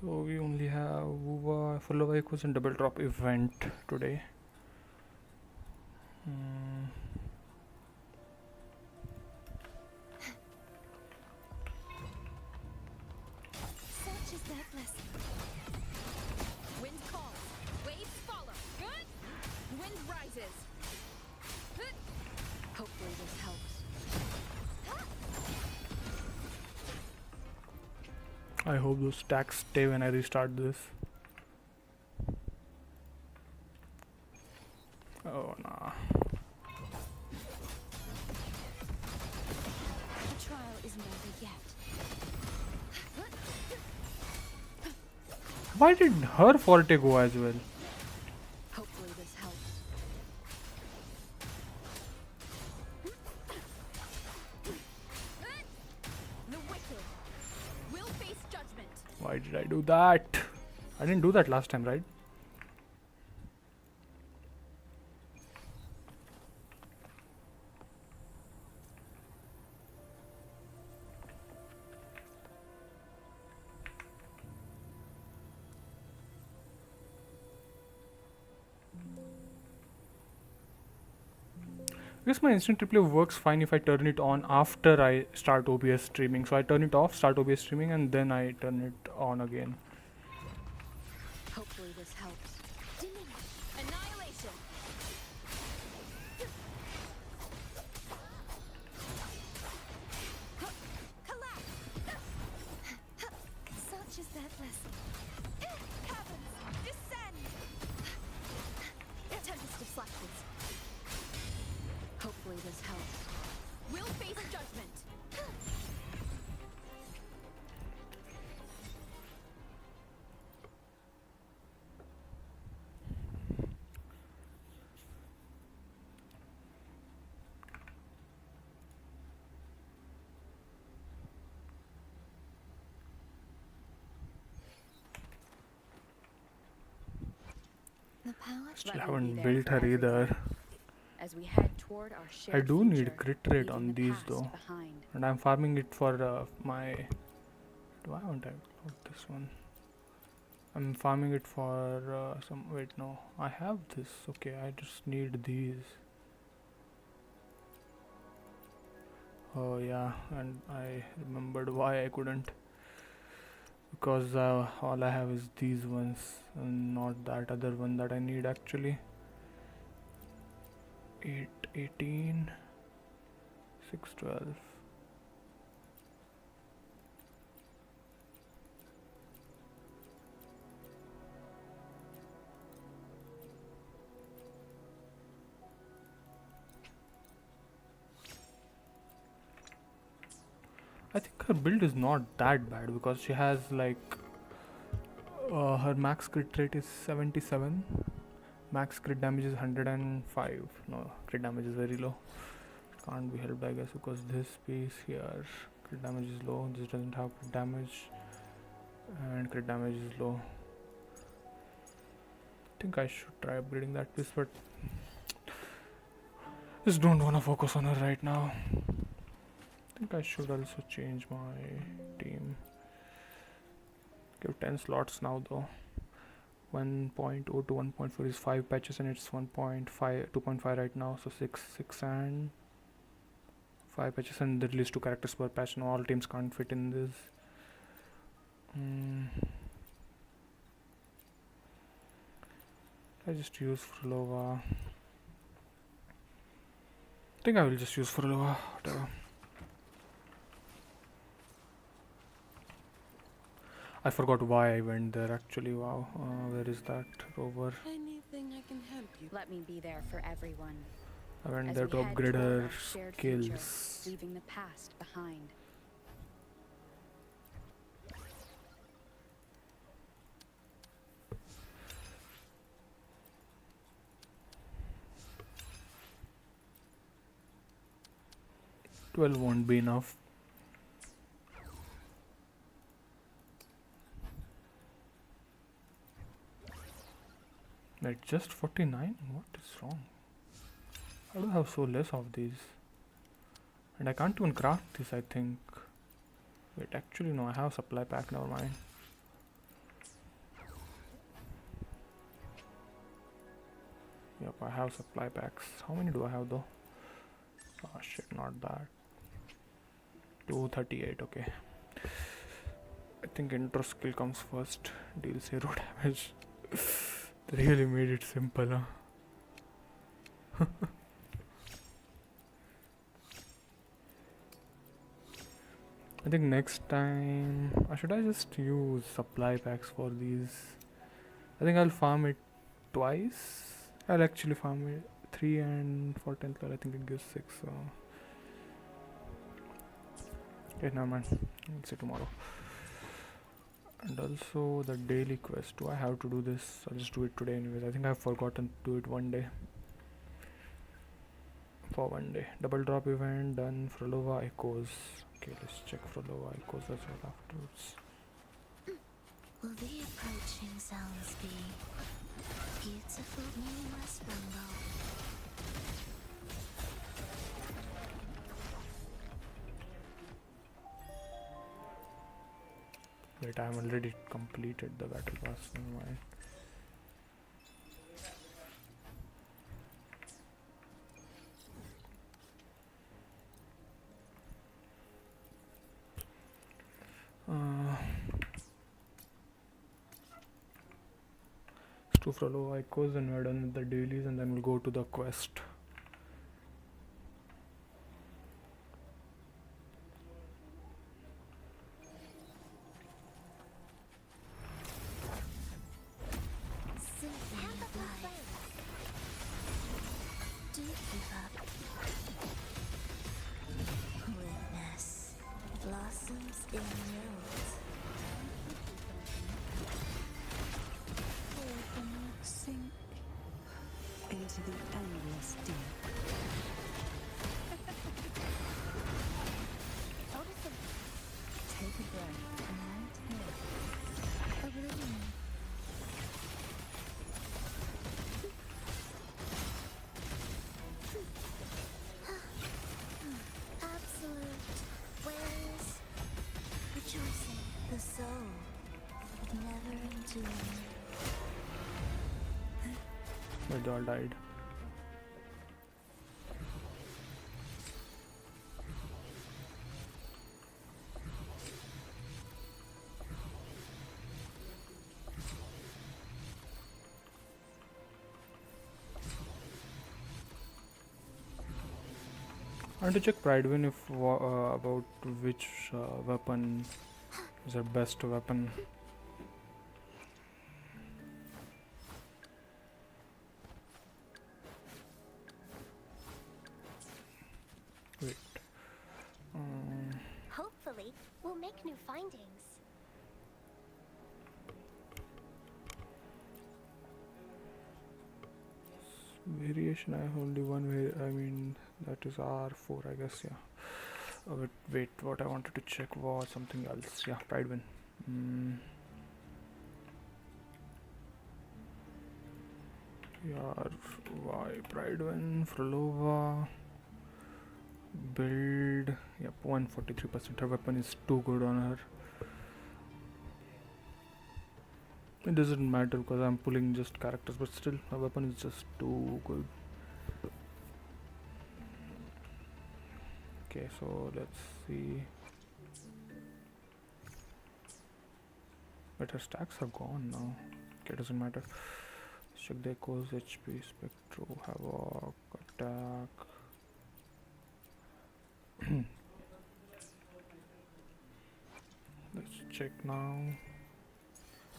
So we only have wuwa, full of echoes and double drop event today. Mm. Such is that blessing. Wind calls, waves follow. Good. Wind rises. Good. Hopefully this helps. I hope those stacks stay when I restart this. Oh nah. The trial isn't over yet. Why did her forte go as well? Hopefully this helps. The wicked will face judgment. Why did I do that? I didn't do that last time, right? I guess my instant replay works fine if I turn it on after I start OBS streaming. So I turn it off, start OBS streaming, and then I turn it on again. Hopefully this helps. Annihilation. Collapse. Such is that blessing. Heavens, descend. Tempest of flashes. Hopefully this helps. We'll face judgment. The power Still haven't built her either. as we head toward our shared I do need future, crit rate leaving on the these past though. behind. And I'm farming it for my... Do I want to upload this one? I'm farming it for some... Wait, no. I have this. Okay, I just need these. Oh yeah, and I remembered why I couldn't. Because all I have is these ones and not that other one that I need actually. 8, 18, 6, 12. I think her build is not that bad because she has like her max crit rate is 77, max crit damage is 105. No, crit damage is very low. Can't be helped, I guess, because this piece here crit damage is low. This doesn't have crit damage, and crit damage is low. I think I should try upgrading that piece, but just don't wanna focus on her right now. I think I should also change my team. Give 10 slots now though. 1.0 to 1.4 is 5 patches and it's 1.5, 2.5 right now, so 6 and 5 patches, and they release 2 characters per patch. Now all teams can't fit in this. I just use Frolova. I think I will just use Frolova, whatever. I forgot why I went there actually. Wow, where is that rover? Anything I can help you? Let me be there for everyone. I went as there we to head upgrade toward her our shared future, skills. leaving the past behind. Twelve won't be enough. Wait, just 49? What is wrong? How do I have so less of these? And I can't even craft this, I think. Wait, actually no, I have supply pack, never mind. I have supply packs. How many do I have though? Oh shit, not that. 238, okay. I think intro skill comes first. Deal 0 damage. They really made it simple, huh? I think next time, should I just use supply packs for these? I think I'll farm it twice. I'll actually farm it 3 and for 10th level I think it gives 6, so okay, never mind, we'll see tomorrow. And also the daily quest, do I have to do this? I'll just do it today anyways. I think I've forgotten to do it one day. For one day. Double drop event done. Frolova echoes. Okay, let's check Frolova echoes as well afterwards. Will the approaching sounds be beautiful new West Bengal? Wait, I am already completed the battle pass. Never mind. To follow icons and we're done with the dailies and then we'll go to the quest. Do give up. Witness blossoms in rose. Sink into the endless deep. Take a breath and here. Oblivion. Absolute ways. Rejoicing. The soul. Never enduring. Wait, they all died. I want to check Pridewin if about which weapon is their best weapon. Wait. Hopefully, we'll make new findings. Variation, I have only one way. I mean, that is R4, I guess. Yeah. Wait, what I wanted to check was something else. Yeah, Pridewin. Yeah, why Pridewin, Frolova build. Yep, 143%. Her weapon is too good on her. It doesn't matter because I'm pulling just characters, but still, her weapon is just too good. Okay, so let's see. But her stacks are gone now. Okay, doesn't matter. Check the echoes, HP, Spectro, Havoc, Attack. Let's check now.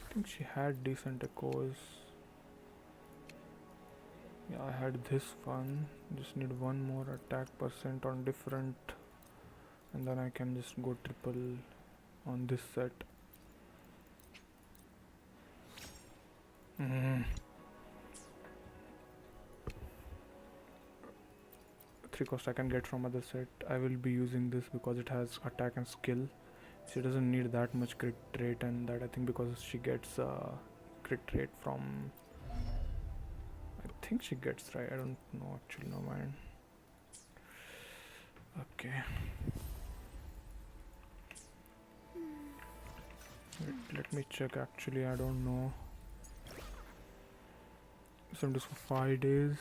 I think she had decent echoes. Yeah, I had this one. Just need one more attack percent on different, and then I can just go triple on this set. 3 cost I can get from other set. I will be using this because it has attack and skill. She doesn't need that much crit rate, and that I think because she gets crit rate from, I think she gets, right, I don't know actually, no mind. Okay, wait, let me check. Actually, I don't know. 7 days for 5 days.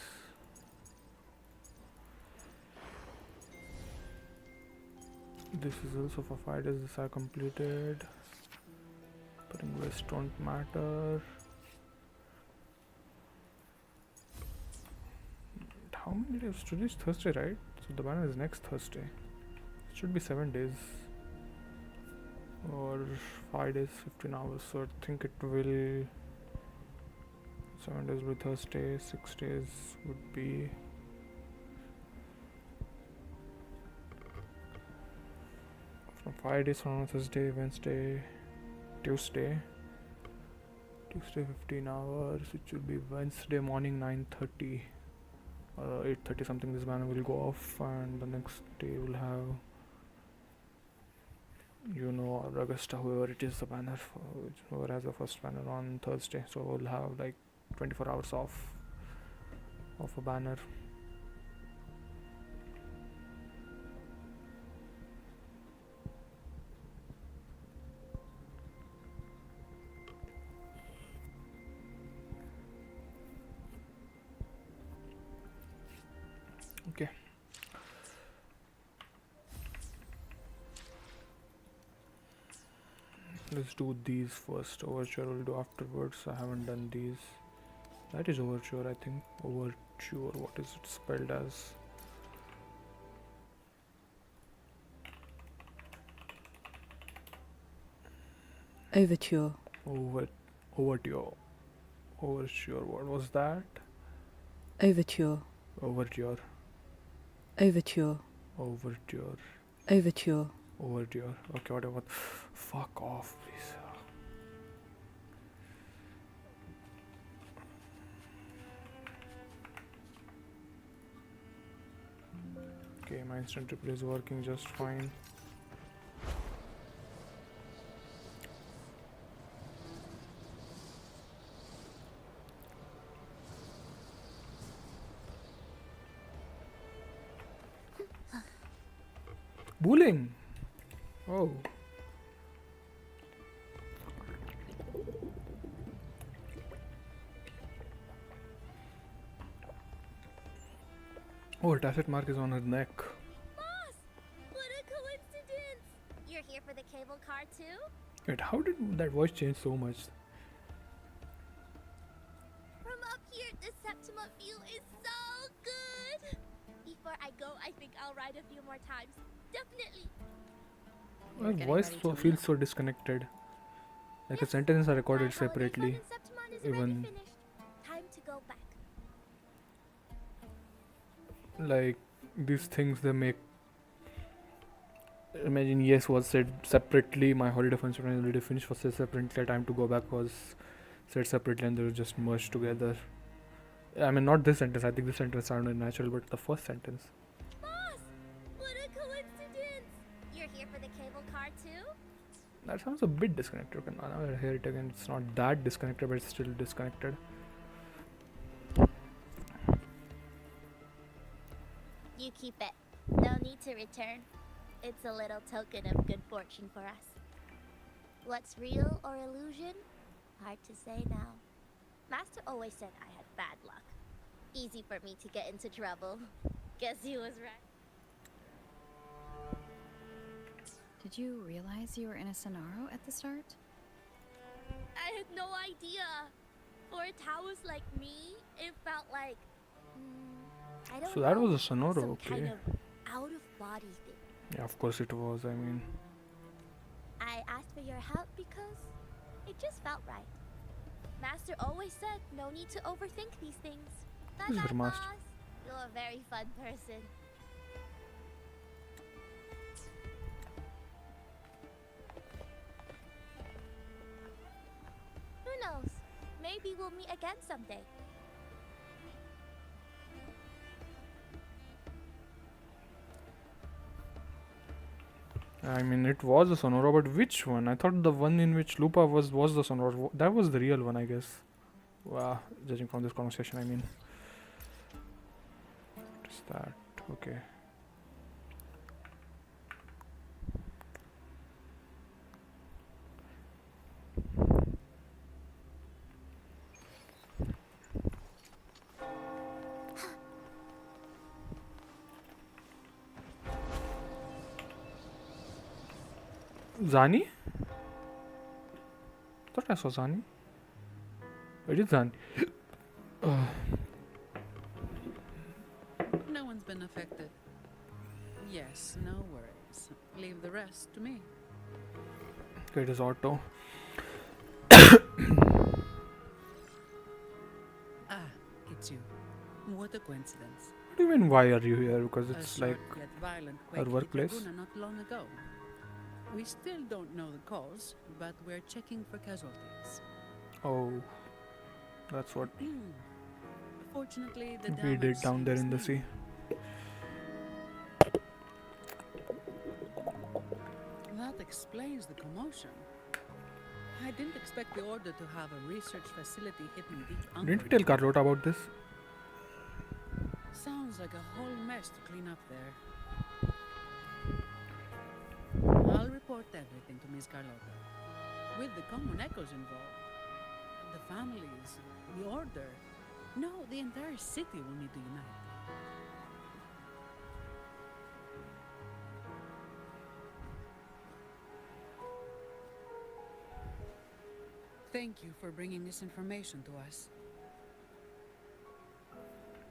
This is also for 5 days. This I completed. But English don't matter. How many days? Today is Thursday, right? So the banner is next Thursday. It should be 7 days. Or 5 days, 15 hours. So I think it will. 7 days will be Thursday. 6 days would be. From 5 days from Thursday, Wednesday, Tuesday. Tuesday 15 hours. It should be Wednesday morning 9:30. 8:30 something. This banner will go off, and the next day we'll have. Or Augusta, whoever it is, the banner, whoever has the first banner on Thursday. So we'll have like 24 hours off of a banner. Okay. Let's do these first. Overture we'll do afterwards. I haven't done these. That is Overture, I think. Overture. What is it spelled as? Overture. Overture. Overture. What was that? Overture. Overture. Overture. Overture. Overture. Overture. Okay, whatever. Fuck off, please. Okay, my instant replay is working just fine. Bullying. Oh. Oh, tacit mark is on her neck. Boss! What a coincidence! You're here for the cable car too? Wait, how did that voice change so much? From up here, the Septima view is so good! Before I go, I think I'll ride a few more times. Definitely. My voice feels so disconnected. Like a sentence are recorded My holiday separately. fun in Septima is Even already finished. Time to go back. like these things they make. Imagine yes was said separately. My holiday function is already finished was said separately. Time to go back was said separately, and they were just merged together. I mean, not this sentence. I think this sentence sounded natural, but the first sentence. Boss! What a coincidence! You're here for the cable car too? That sounds a bit disconnected. Okay, now I hear it again. It's not that disconnected, but it's still disconnected. You keep it. No need to return. It's a little token of good fortune for us. What's real or illusion? Hard to say now. Master always said I had bad luck. Easy for me to get into trouble. Guess he was right. Did you realize you were in a Sonaro at the start? I had no idea. For a Taoist like me, it felt like... I don't So that know, was a Sonoro, some okay. kind of out-of-body thing. Yeah, of course it was. I mean, I asked for your help because it just felt right. Master always said no need to overthink these things. Who's Bye-bye, your master? boss. You're a very fun person. Who knows? Maybe we'll meet again someday. I mean, it was a Sonoro, but which one? I thought the one in which Lupa was the Sonoro. That was the real one, I guess. Wow, judging from this conversation, I mean. What is that? Okay. Zani? Thought I saw Zani. Where is Zani? No one's been affected. Yes, no worries. Leave the rest to me. Okay, it is Otto. Ah, it's you. What a coincidence. What do you mean, why are you here? Because A it's short like yet violent our quake hit workplace? Laguna not long ago. We still don't know the cause, but we're checking for casualties. Oh, that's what Fortunately, the we damage did down there seems in the sea. minimal. That explains the commotion. I didn't expect the order to have a research facility hidden deep under. Didn't we tell Carlota about this? Sounds like a whole mess to clean up there. I'll report everything to Miss Carlota. With the common echoes involved, the families, the order. No, the entire city will need to unite. Thank you for bringing this information to us.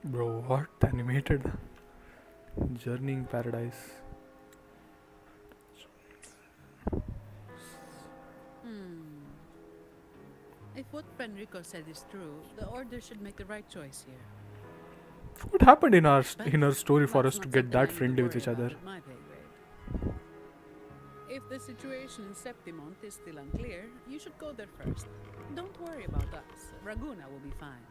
Bro, what? Animated? Journeying Paradise. If what Fenrico said is true, the order should make the right choice here. What happened in our But inner story for that's us to not get something I that need to friendly with worry each about other? at my pay grade. If the situation in Septimont is still unclear, you should go there first. Don't worry about us. Raguna will be fine.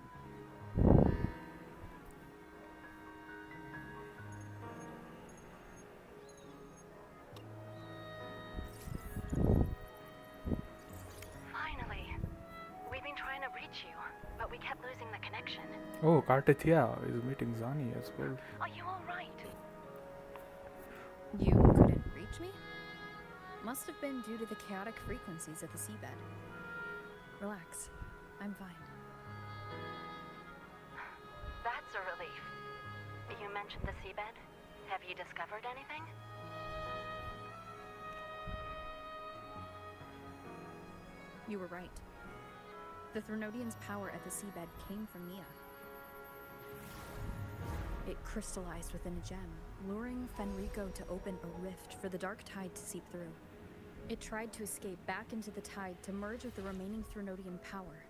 Finally. We've been trying to reach you, but we kept losing the connection. Oh, Kartithia is meeting Zani as well. Are you alright? You couldn't reach me? Must have been due to the chaotic frequencies of the seabed. Relax. I'm fine. That's a relief. You mentioned the seabed. Have you discovered anything? You were right. The Threnodian's power at the seabed came from Mia. It crystallized within a gem, luring Fenrico to open a rift for the dark tide to seep through. It tried to escape back into the tide to merge with the remaining Threnodian power,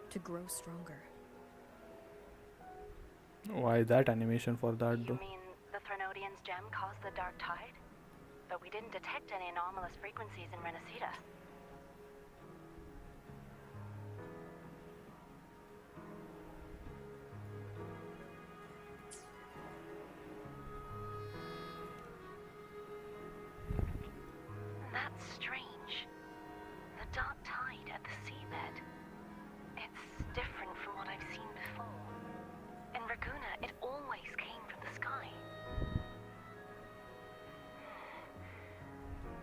to grow stronger. Why that animation for that You though? mean the Threnodian's gem caused the dark tide? But we didn't detect any anomalous frequencies in Renacida. That's strange. The dark tide at the seabed. It's different from what I've seen before. In Raguna, it always came from the sky.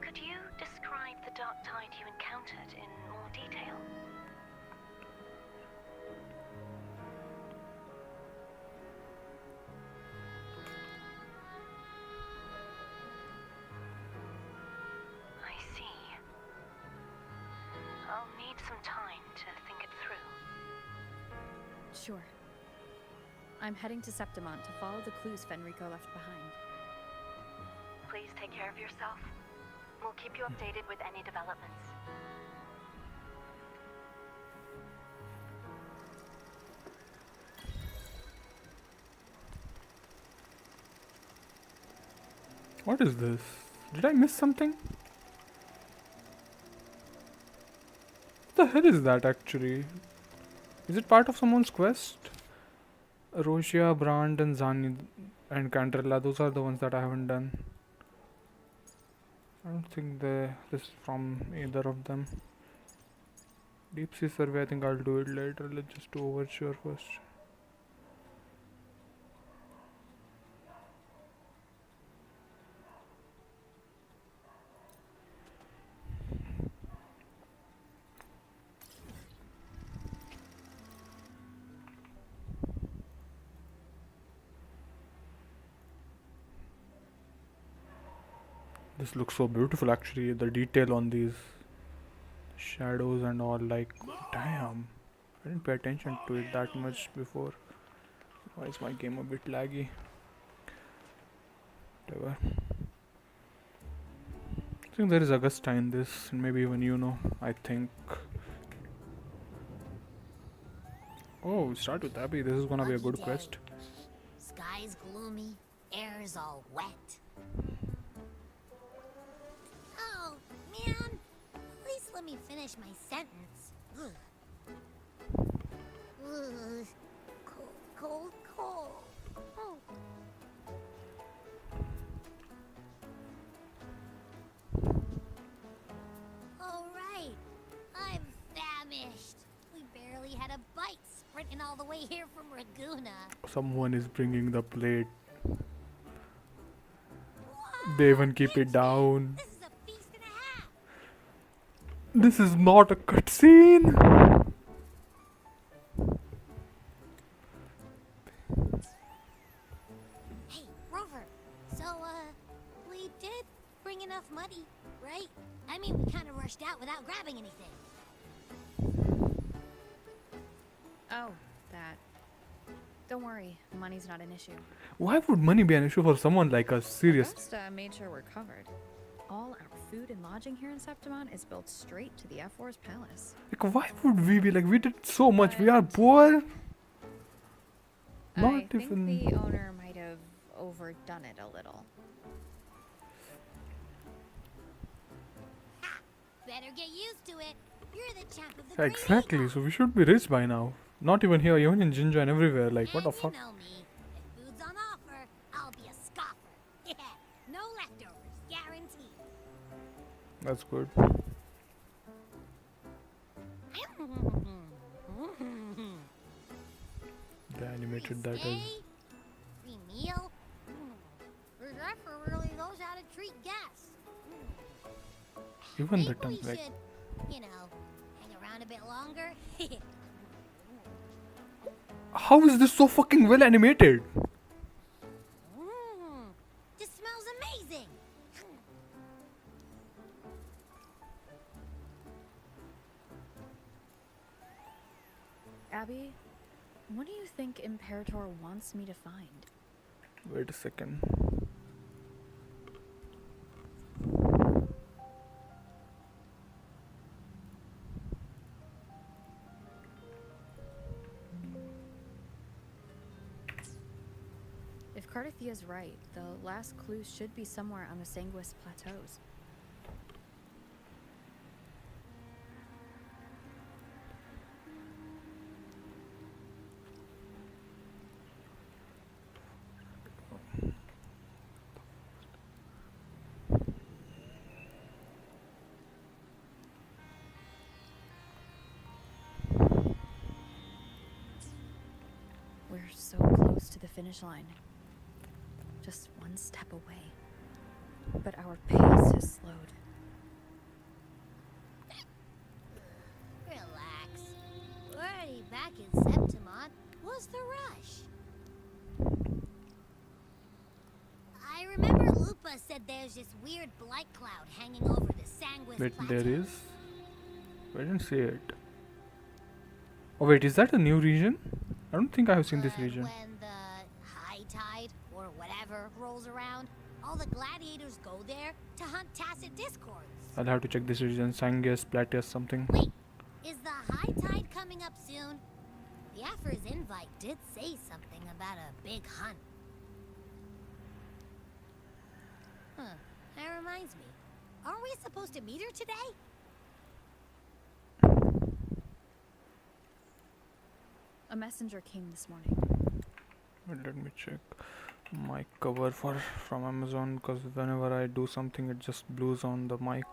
Could you describe the dark tide you encountered in more detail? I see. I'll need some time to think it through. Sure. I'm heading to Septimont to follow the clues Fenrico left behind. Please take care of yourself. We'll keep you updated with any developments. What is this? Did I miss something? What the hell is that actually? Is it part of someone's quest? Rosia, Brand, and Zani and Cantrella, those are the ones that I haven't done. I don't think this is from either of them. Deep Sea Survey, I think I'll do it later. Let's just do Overture first. This looks so beautiful actually. The detail on these shadows and all, like, damn. I didn't pay attention to it that much before. Why is my game a bit laggy? Whatever. I think there is Augusta in this, and maybe even you know. I think. Oh, start with Abby. This is gonna be a Lucky good day. quest. Sky's gloomy, air's all wet. Oh, man. At least let me finish my sentence. Ugh. Ugh. Cold, cold, cold. Oh. All right. I'm famished. We barely had a bite sprinting all the way here from Raguna. Someone is bringing the plate. Wow, They even keep it Pinch Me. down. This is a feast and a half. This is not a cutscene. Hey, Rover. So, we did bring enough money, right? I mean, we kind of rushed out without grabbing anything. Oh, that. Don't worry, money's not an issue. Why would money be an issue for someone like us? Serious. Augusta made sure we're covered. All our food and lodging here in Septimon is built straight to the F4's palace. Like, why would we be like? We did so much. We are poor. I Not think even. the owner might have overdone it a little. Ha! Better get used to it. You're the champ of the Yeah, Green exactly. Eagle. So we should be rich by now. Not even here, even in Jinja and everywhere. Like, what the And fuck? You know me. If food's on offer, I'll be a scoffer. Yeah, no leftovers, guaranteed. That's good. The animated that Free is. stay, free meal. The Zephyr really knows how to treat guests. Even the Maybe tongue, we like. should, hang around a bit longer. How is this so fucking well animated? This smells amazing. Abby, what do you think Imperator wants me to find? Wait a second. If Cardathia's right, the last clue should be somewhere on the Sanguis Plateaus. We're so close to the finish line. Just one step away. But our pace has slowed. Relax. We're already back in Septimon. What's the rush? I remember Lupa said there's this weird blight cloud hanging over the Sanguis Wait, Plateau. there is. I didn't see it. Oh wait, is that a new region? I don't think I have seen this region. When the high tide, or whatever, rolls around, all the gladiators go there to hunt tacit discords. I'll have to check this region. Sangus, Plateus, something. Wait, is the high tide coming up soon? The Affer's invite did say something about a big hunt. Huh, that reminds me. Aren't we supposed to meet her today? A messenger came this morning. Wait, let me check mic cover from Amazon, because whenever I do something it just blows on the mic.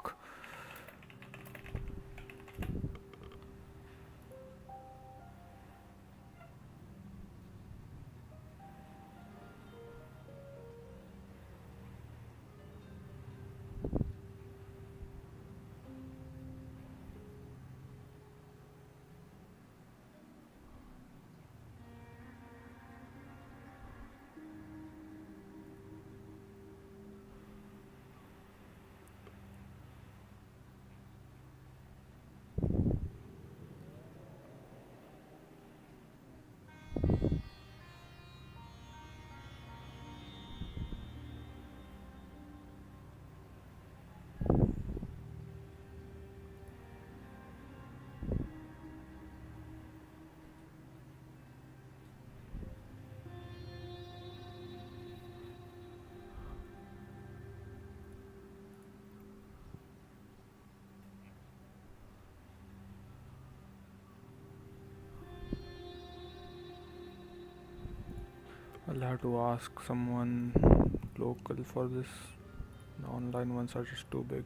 I'll have to ask someone local for this. The online ones are just too big.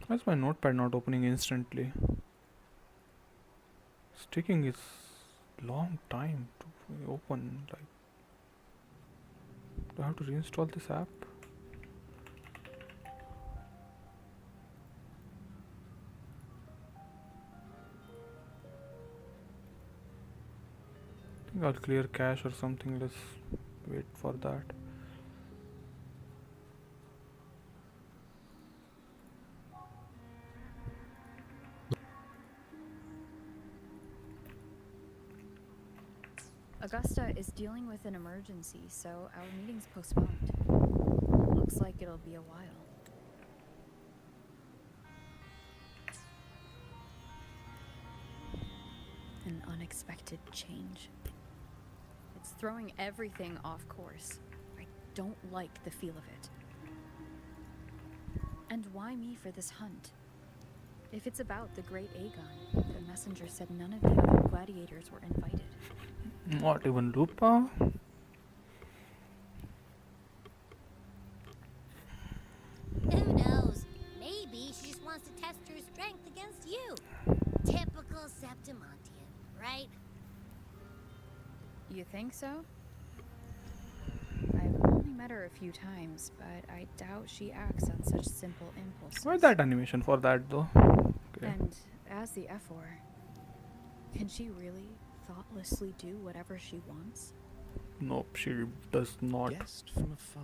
Why is my notepad not opening instantly? It's taking its long time to open. Like, do I have to reinstall this app? I think I'll clear cache or something. Let's wait for that. Augusta is dealing with an emergency, so our meeting's postponed. Looks like it'll be a while. An unexpected change. It's throwing everything off course. I don't like the feel of it. And why me for this hunt? If it's about the great Aegon, the messenger said none of the other gladiators were invited. Not even Lupa? Who knows? Maybe she just wants to test her strength against you. Typical Septimontian, right? You think so? I've only met her a few times, but I doubt she acts on such simple impulses. Why that animation for that though? Okay. And as the Ephor, can she really thoughtlessly do whatever she wants? Nope, she does not. Guessed from afar.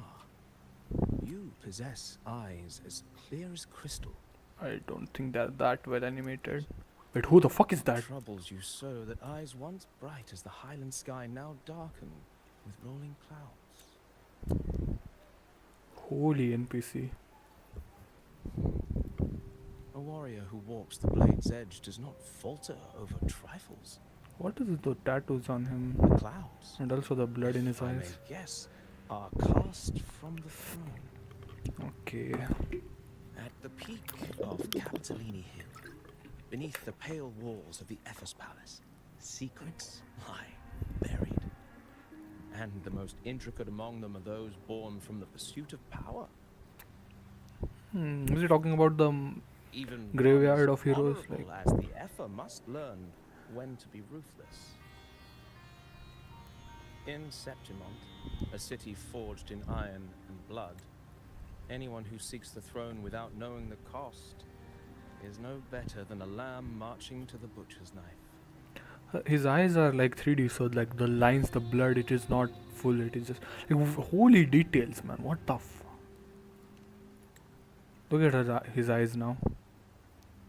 You possess eyes as clear as crystal. I don't think they're that well animated. Wait, who the fuck is that? Troubles you so that eyes once bright as the highland sky now darken with rolling clouds. Holy NPC. A warrior who walks the blade's edge does not falter over trifles. What is it, the tattoos on him? The clouds, And also the blood in his if I may eyes. guess, are cast from the throne. Okay. At the peak of Capitolini Hill, beneath the pale walls of the Ephes Palace, secrets lie buried. And the most intricate among them are those born from the pursuit of power. Is he talking about the Even Graveyard one as of heroes, honorable like- as the Epher must learn when to be ruthless. In Septimont, a city forged in iron and blood, anyone who seeks the throne without knowing the cost is no better than a lamb marching to the butcher's knife. his eyes are like 3D, so like the lines, the blood, it is not full. It is just like holy details, man. What the f? Look at his eyes now.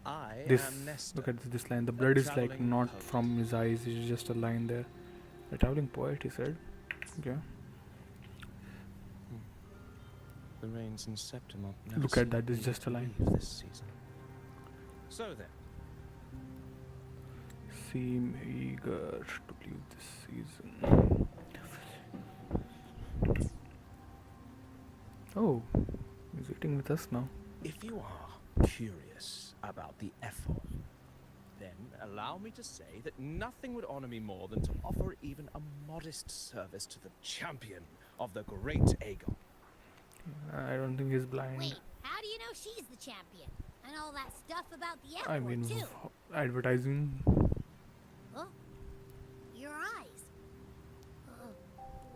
I This am Nestor. look at this line. The blood is like travelling not poet. from his eyes. It's just a line there. A traveling poet, he said. Okay. The rains in Septimont Look at that, it's just a line. this season. So then, Seem eager to leave this season. Oh, he's eating with us now. if you are curious about the Epher, then allow me to say that nothing would honor me more than to offer even a modest service to the champion of the great Aegon. I don't think he's blind. Wait, how do you know she's the champion? And all that stuff about the I Emperor, mean, too? advertising. Oh, your eyes.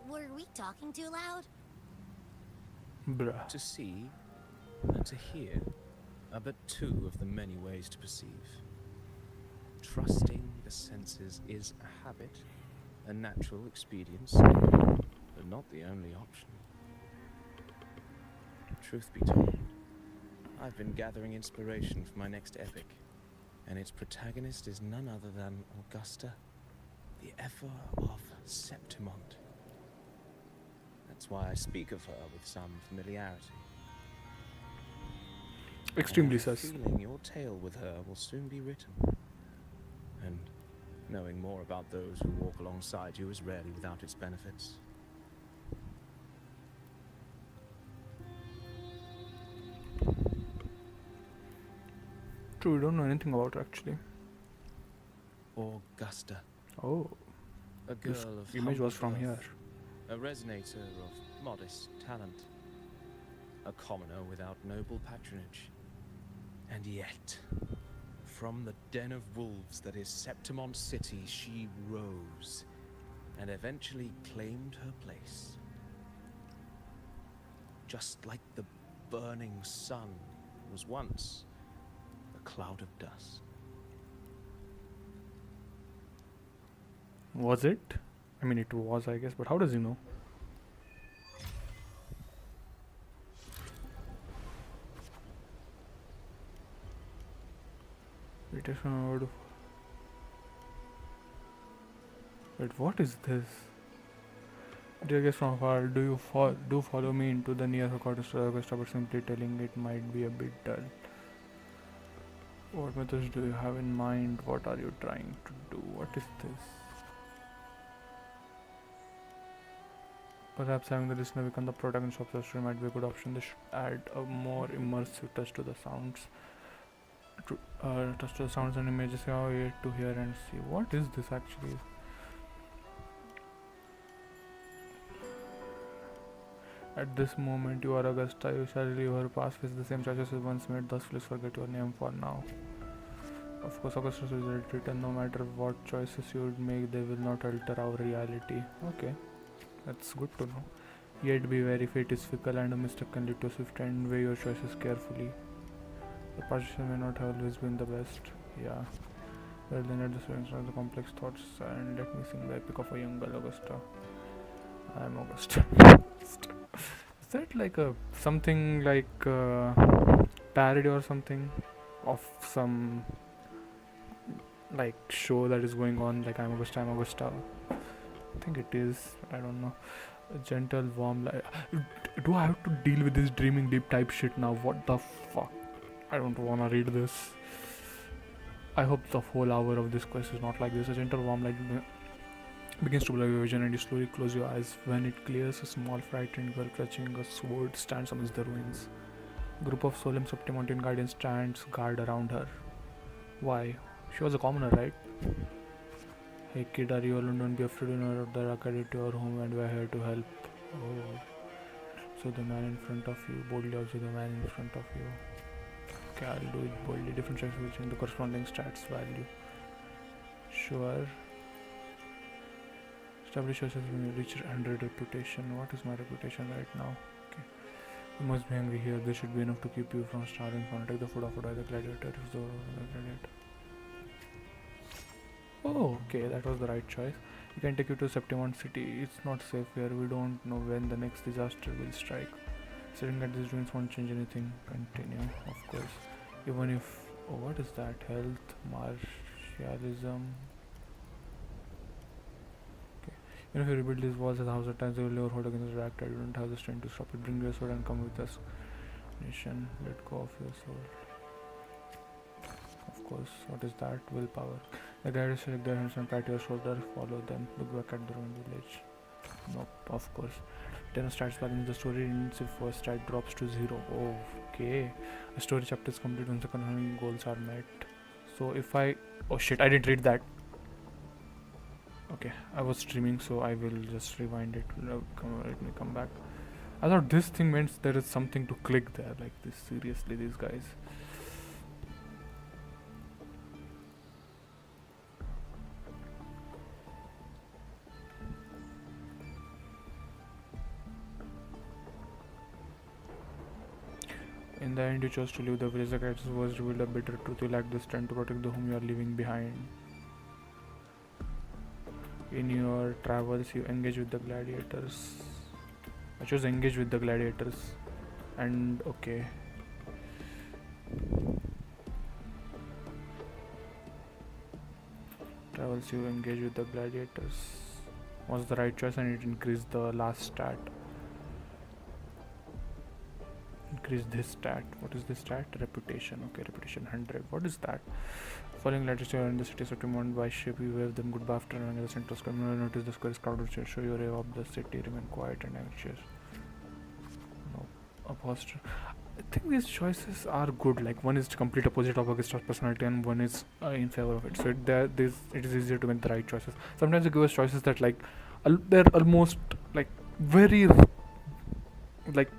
Were we talking too loud? Bruh. To see and to hear are but two of the many ways to perceive. Trusting the senses is a habit, a natural expedience, but not the only option. Truth be told, I've been gathering inspiration for my next epic, and its protagonist is none other than Augusta, the Epher of Septimont. That's why I speak of her with some familiarity. extremely I have a sus. feeling your tale with her will soon be written. And knowing more about those who walk alongside you is rarely without its benefits. True, we don't know anything about her actually. Augusta, Oh, a this girl of image was humble from here. birth, a resonator of modest talent, a commoner without noble patronage. And yet, from the den of wolves that is Septimont City, she rose and eventually claimed her place. Just like the burning sun was once a cloud of dust. Was it? I mean, it was, I guess, but how does he know? Wait, what is this? Dear guest from afar, do follow me into the near headquarters of Augusta, but simply telling it might be a bit dull. What methods do you have in mind? What are you trying to do? What is this? Perhaps having the listener become the protagonist of the story might be a good option. This should add a more immersive touch to the sounds. Touch to the sounds and images you are yet to hear and see. What is this actually? At this moment, you are Augusta. You shall leave her past with the same choices you once made. Thus, please forget your name for now. Of course, Augusta is written. No matter what choices you would make, they will not alter our reality. Okay, that's good to know. Yet be wary, fate is fickle and a mistake can lead to swift end. Weigh your choices carefully. The partition may not have always been the best. Yeah. Well, then let the students know the complex thoughts and let me sing the epic of a young girl, Augusta. I am Augusta. Is that like a something like parody or something of some like show that is going on? Like I'm Augusta, I'm Augusta. I think it is. I don't know. A gentle, warm light. Do I have to deal with this dreaming deep type shit now? What the fuck? I don't wanna read this. I hope the whole hour of this quest is not like this. A gentle, warm light begins to blur your vision and you slowly close your eyes. When it clears, a small frightened girl clutching a sword stands amidst the ruins. A group of solemn Septimontian guardians stands guard around her. Why? She was a commoner, right? Hey kid, are you alone? Don't be afraid. You know that I carried to your home and we're here to help. Oh. So the man in front of you, boldly observe the man in front of you. Okay, I'll do it boldly. Different checks will change the corresponding stats value. Sure. Establish yourself when you reach 100 reputation. What is my reputation right now? Okay. You must be hungry here. This should be enough to keep you from starving. Take the food offered by the gladiator. If the gladiator. Oh, okay, that was the right choice. We can take you to Septimont City. It's not safe here. We don't know when the next disaster will strike. Sitting at these ruins won't change anything. Continue, of course. Even if... Oh, what is that? Health, martialism... Even if you rebuild these walls 1,000 times, they will never hold against the reactor. You don't have the strength to stop it. Bring your sword and come with us. Nation, let go of your sword. Of course, what is that? Willpower. The guards shake their hands and pat your shoulder. Follow them. Look back at the ruined village. Nope, of course. 10 stats balance. The story ends if first stat drops to 0. Okay. A story chapter is complete once the confirming goals are met. So if I... Oh shit, I didn't read that. Okay, I was streaming, so I will just rewind it. Let me come back. I thought this thing meant there is something to click there. Like this, seriously, these guys. In the end, you chose to leave the village. The character's was revealed a bitter truth. You lack the strength to protect the whom you are leaving behind. In your travels, you engage with the gladiators. I chose engage with the gladiators. And okay. Travels, you engage with the gladiators. Was the right choice and it increased the last stat. Increase this stat. What is this stat? Reputation. Okay, reputation 100. What is that? Following literature in the city of Timon by ship, you wave them goodbye after running the central square. Notice the square is crowded. Show your area of the city. Remain quiet and anxious. No. A posture. I think these choices are good. Like one is complete opposite of Augusta's personality, and one is in favor of it. So it is easier to make the right choices. Sometimes they give us choices that like they're almost like very like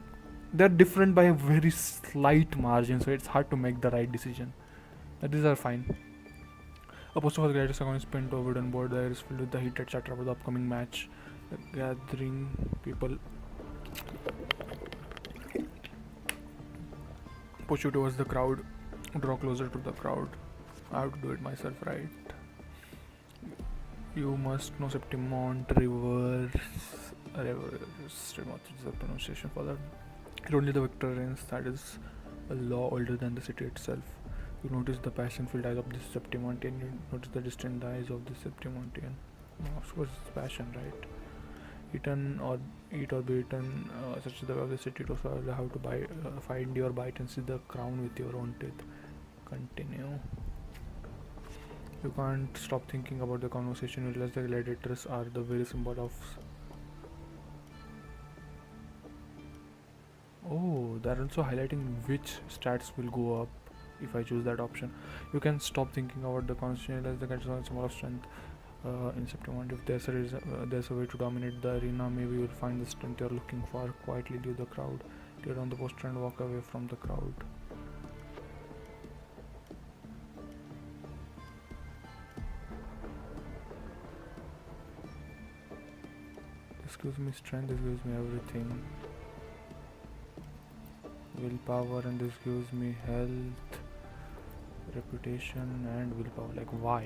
they're different by a very slight margin. So it's hard to make the right decision. But these are fine. A poster for the greatest second is pinned over on board. The air is filled with the heated chatter about the upcoming match. The gathering people push you towards the crowd, draw closer to the crowd. I have to do it myself, right? You must know Septimont, reverse, is the pronunciation for that. Only the victor reigns, that is a law older than the city itself. You notice the passion-filled eyes of this Septimontian, you notice the distant eyes of this Septimontian. No, of course it's passion, right? Eat or be eaten, such is the way of the city to survive, how to find your bite and see the crown with your own teeth. Continue. You can't stop thinking about the conversation. You realize the gladiators are the very symbol of... Oh, they're also highlighting which stats will go up if I choose that option. You can stop thinking about the conversation. You realize the gladiators are a symbol of strength. In September, if there's a way to dominate the arena, maybe you'll find the strength you're looking for. Quietly leave the crowd, tear down the poster and walk away from the crowd. This gives me strength, this gives me everything. Willpower, and this gives me health, reputation and willpower. Like why?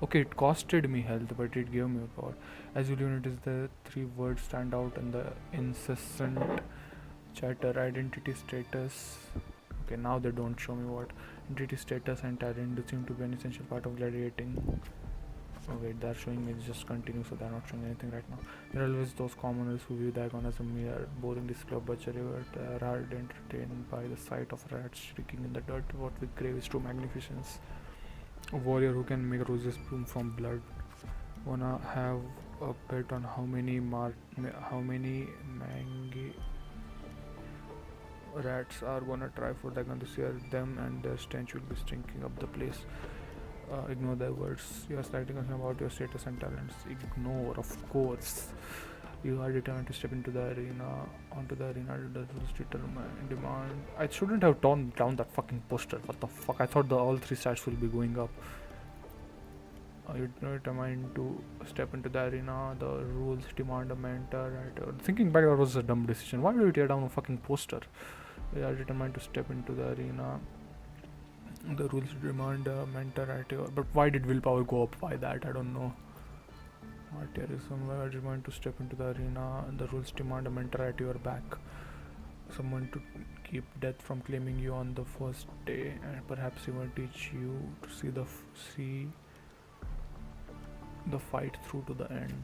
Okay, it costed me health, but it gave me power. As you notice, the three words stand out in the incessant chatter: identity, status. Okay, now they don't show me what. Identity, status and talent seem to be an essential part of gladiating. Oh wait, they're showing me just continue, so they're not showing anything right now. There are always those commoners who view the icon as a mere boring display of butchery, but are hard entertained by the sight of rats shrieking in the dirt. What we crave is true magnificence. A warrior who can make roses bloom from blood. Wanna have a bet on how many mangy rats are gonna try for the gun this year? Them and their stench will be stinking up the place. Ignore their words. You are slightly concerned about your status and talents. Ignore, of course. You are determined to step into the arena, onto the arena. Does demand? I shouldn't have torn down that fucking poster. What the fuck? I thought all three stats will be going up. You determined to step into the arena. The rules demand a mentor. Thinking back, that was a dumb decision. Why would you tear down a fucking poster? You are determined to step into the arena. The rules demand a mentor at your... But why did willpower go up? Why that? I don't know. Martyrism, where you want to step into the arena, and the rules demand a mentor at your back. Someone to keep death from claiming you on the first day, and perhaps even teach you to see the fight through to the end.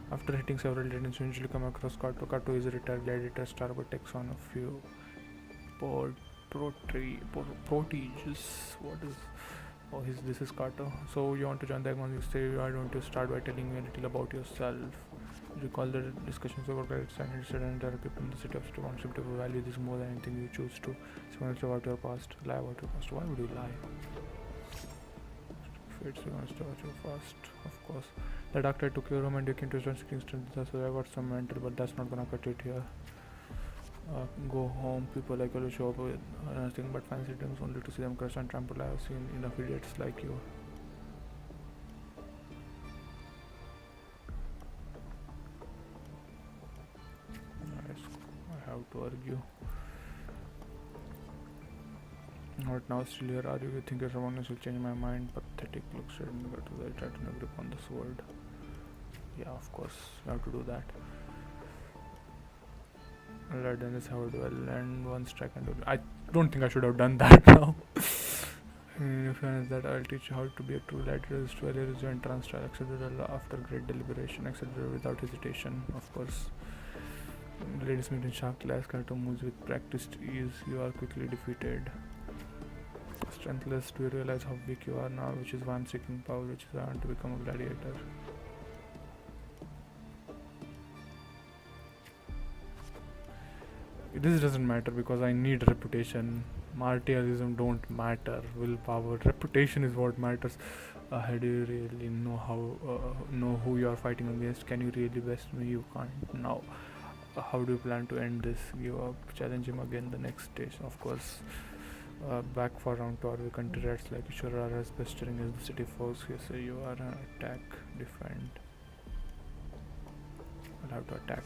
After hitting several legends, you usually come across Kato. Kato is a retired gladiator star but takes on a few proteges. What is... Oh, this is Carter. So you want to join the Egmont? You say, why don't you start by telling me a little about yourself? Recall the discussions about credits and other people in the city of Stewart. Simply value this more than anything you choose to. Someone else about your past. Lie about your past. Why would you lie? Fates, you want to about your past. Of course. The doctor took your room and you came to join Kingston. So I got some mental, but that's not gonna cut it here. Go home. People like you show up with nothing but fancy things only to see them crush and trample. I have seen enough idiots like you. Nice. I have to argue. Not now, still here are you? You think your wrongness will change my mind? Pathetic. Looks at me, got to the try to grip on the sword. Yeah, of course, you have to do that. Alright, then this how it will end. One strike and I don't think I should have done that now. If that, I'll teach you how to be a true gladiator. This warrior is your entrance trial. Accepted after great deliberation. Accepted without hesitation, of course. Ladies meet in sharp class. Kato moves with practiced ease. You are quickly defeated. Strengthless, do you realize how weak you are now? Which is why I'm seeking power, which is why I want to become a gladiator. This doesn't matter because I need reputation. Martialism don't matter. Willpower, reputation is what matters. How do you really know who you are fighting against? Can you really best me? You can't now. How do you plan to end this? Give up. Challenge him again the next stage. Of course. Back for round 2, we country rats like Ishwara as pestering as the city folks. Yes, so you are an attack, defend. I'll have to attack.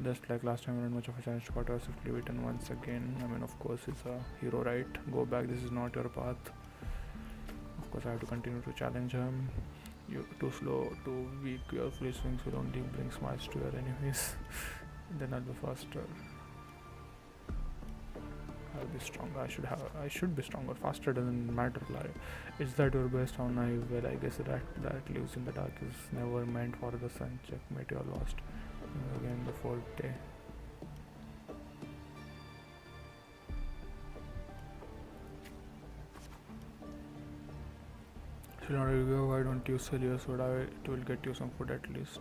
Just like last time, not much of a challenge to cut us if beaten once again. I mean, of course, it's a hero, right? Go back, this is not your path. Of course, I have to continue to challenge him. You're too slow, too weak. Your free swings will only bring smiles to your enemies. Then I'll be faster. I'll be stronger. I should be stronger. Faster doesn't matter. Like, is that your best? How naive? Well, I guess that lives in the dark is never meant for the sun. Checkmate, you're lost. Again, the fourth day. Why don't you sell your soda? It will get you some food at least.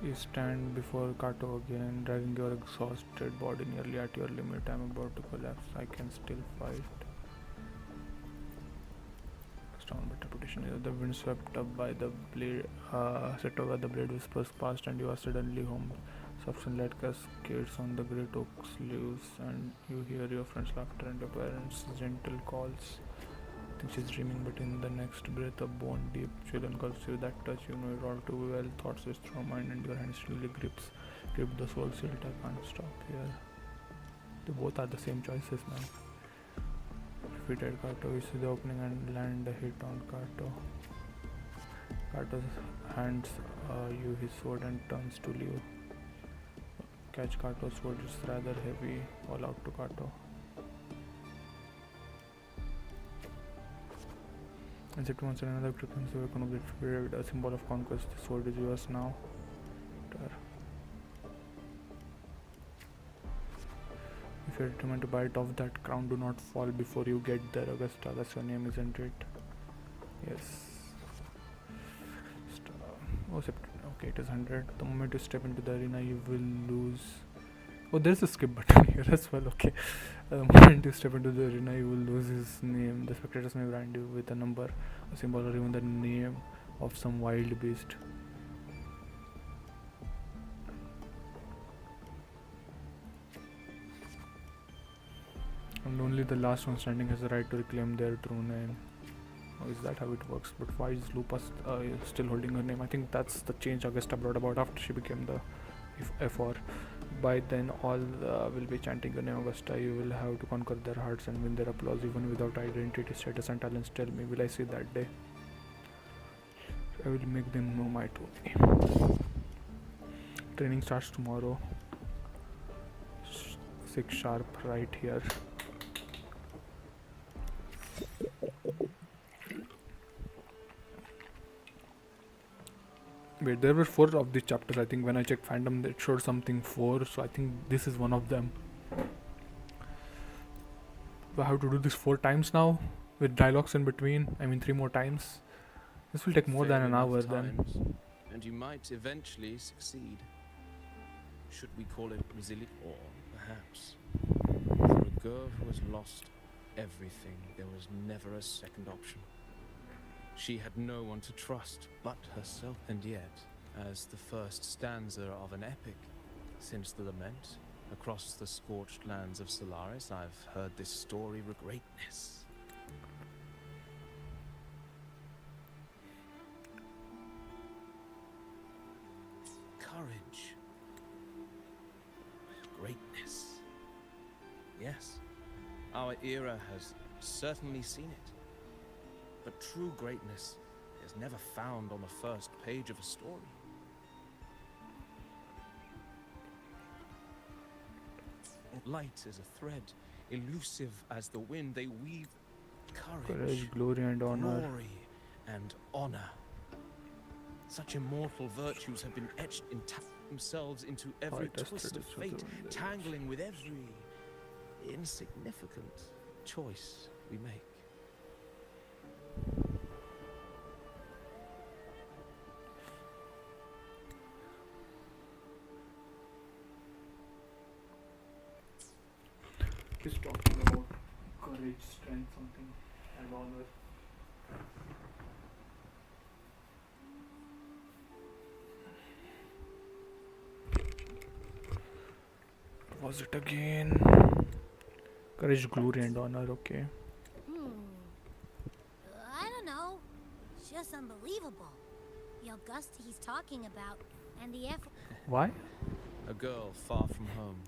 You stand before Kato again, dragging your exhausted body nearly at your limit. I'm about to collapse. I can still fight. Down, but reputation is the wind swept up by the blade. Set over the blade whispers past, and you are suddenly home. Substance light cascades on the great oak's leaves, and you hear your friend's laughter and your parents' gentle calls. I think she's dreaming, but in the next breath, a bone deep chill engulfs you. That touch, you know it all too well. Thoughts switch through mind, and your hand slowly grip the soul silt. I can't stop here. They both are the same choices, man. Defeated Kato, you see the opening and land a hit on Kato. Kato's hands you his sword and turns to leave. Catch Kato's sword, it's rather heavy. All out to Kato. As it once another frequency weapon of the defeated, a symbol of conquest. The sword is yours now. If you're determined to bite off that crown, do not fall before you get there. Augusta, that's your name, isn't it? Yes. Oh, okay, it is 100. The moment you step into the arena, you will lose. Oh, there's a skip button here as well. Okay. The moment you step into the arena, you will lose his name. The spectators may brand you with a number, a symbol, or even the name of some wild beast. And only the last one standing has the right to reclaim their true name. Oh, is that how it works? But why is Lupa still holding her name? I think that's the change Augusta brought about after she became the FR. By then, all will be chanting your name, Augusta. You will have to conquer their hearts and win their applause, even without identity, status, and talents. Tell me, will I see that day? I will make them know my true name. Training starts tomorrow. 6 sharp, right here. Wait, there were 4 of these chapters. I think when I checked fandom, it showed something 4. So I think this is one of them. Do I have to do this 4 times now? With dialogues in between? I mean 3 more times? This will take more than an hour then. And you might eventually succeed. Should we call it resilient? Or perhaps for a girl who has lost everything, there was never a second option. She had no one to trust but herself, and yet, as the first stanza of an epic, since the lament, across the scorched lands of Solaris, I've heard this story with greatness. Courage. Greatness. Yes, our era has certainly seen it. But true greatness is never found on the first page of a story. Light as a thread, elusive as the wind, they weave courage, Glory and honor. Glory and honor. Such immortal virtues have been etched themselves into every Fight us twist to of the fate, southern edge. tangling with every insignificant choice we make. He's talking about courage, strength, something, and honor. What was it again? Courage, glory, and honor. Okay. I don't know. It's just unbelievable. The Augusta he's talking about, and the effort. Why? A girl far from home,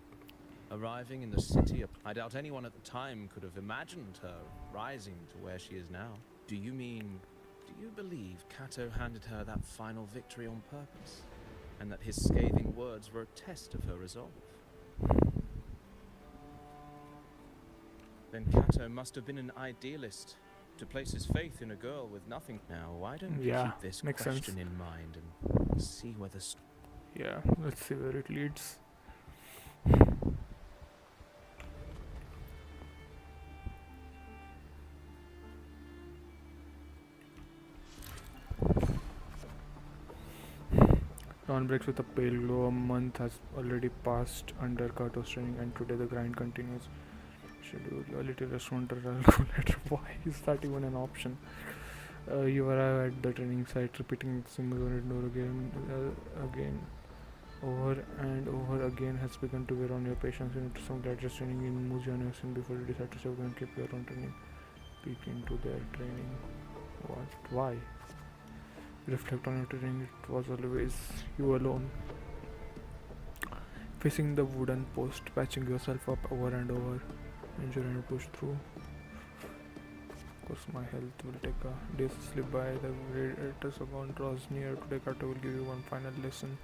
arriving in the city. I doubt anyone at the time could have imagined her rising to where she is now. Do you believe Cato handed her that final victory on purpose? And that his scathing words were a test of her resolve? Then Cato must have been an idealist, to place his faith in a girl with nothing. Now, why don't we Yeah, keep this makes question sense. in mind and see where the Yeah, let's see where it leads. Dawn breaks with a pale glow. A month has already passed under Kato's training, and today the grind continues. Schedule a little restaurant or calculator. Why is that even an option? You arrive at the training site, repeating the same over and over again, over and over again has begun to wear on your patience. You need to some glad just training in moves you have seen before you decide to step and keep your own training. Peek into their training. What? Why? Reflect on your training. It was always you alone. Facing the wooden post, patching yourself up over and over, ensuring you push through. Of course, my health will take a days to slip by. The Gradasagon draws near. Today, Kato will give you one final lesson.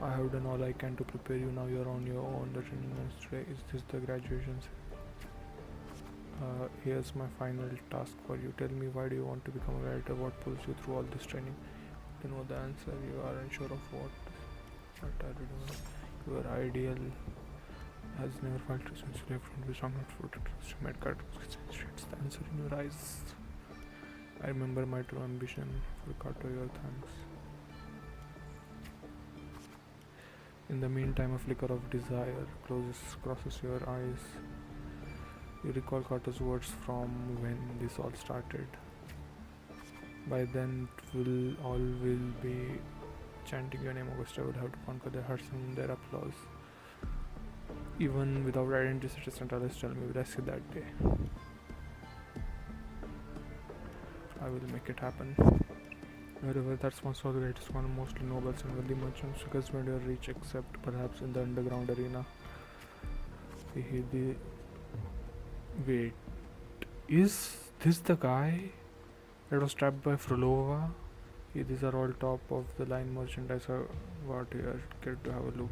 I have done all I can to prepare you. Now you're on your own. The training ends today. Is this the graduations? Here's my final task for you. Tell me, why do you want to become a writer? What pulls you through all this training? To know the answer, you are unsure of what are you doing? Your ideal has never faltered since you left from the strong not for to met Kato. It's the answer in your eyes. I remember my true ambition for Kato. Your thanks. In the meantime, a flicker of desire crosses your eyes. You recall Kato's words from when this all started. By then, all will be chanting your name. Augusta will have to conquer their hearts and their applause. Even without identity, Centralis tell me, rescue that day. I will make it happen. Wherever that sponsor the greatest one, mostly nobles and wealthy merchants, because when you reach, except perhaps in the underground arena. Wait, is this the guy that was trapped by Frolova? These are all top of the line merchandise I got here. Get to have a look.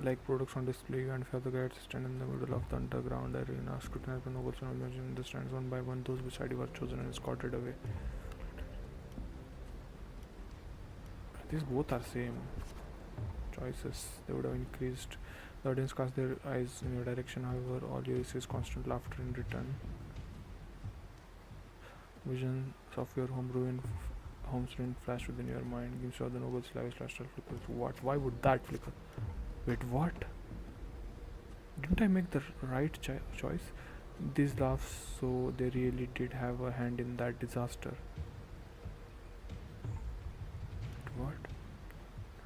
Like products on display, and if you have the guides stand in the middle of the underground arena, scrutinize the nobles and imagine in the stands one by one. Those beside you were chosen and escorted away. These both are same choices. They would have increased. The audience cast their eyes in your direction, however, all you see is constant laughter in return. Visions of your home's ruin flash within your mind. Gives you the nobles lavish lifestyle flickers. What? Why would that flicker? Wait, what? Didn't I make the right choice? These laughs, so they really did have a hand in that disaster. What?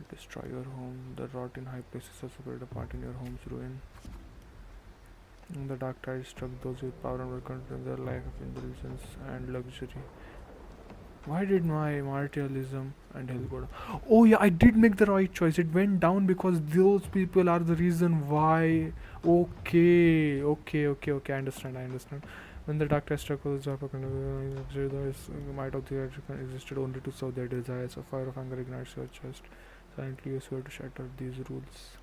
Destroy your home. The rot in high places are separated apart in your home's ruin. And the dark tide struck those with power and were content their life of indulgence and luxury. Why did my martialism and health go down? Oh yeah, I did make the right choice. It went down because those people are the reason why. Okay. I understand. When the dark tide struck those might of the existed only to serve their desires. A fire of anger ignites your chest. Silently you swear to shatter these rules.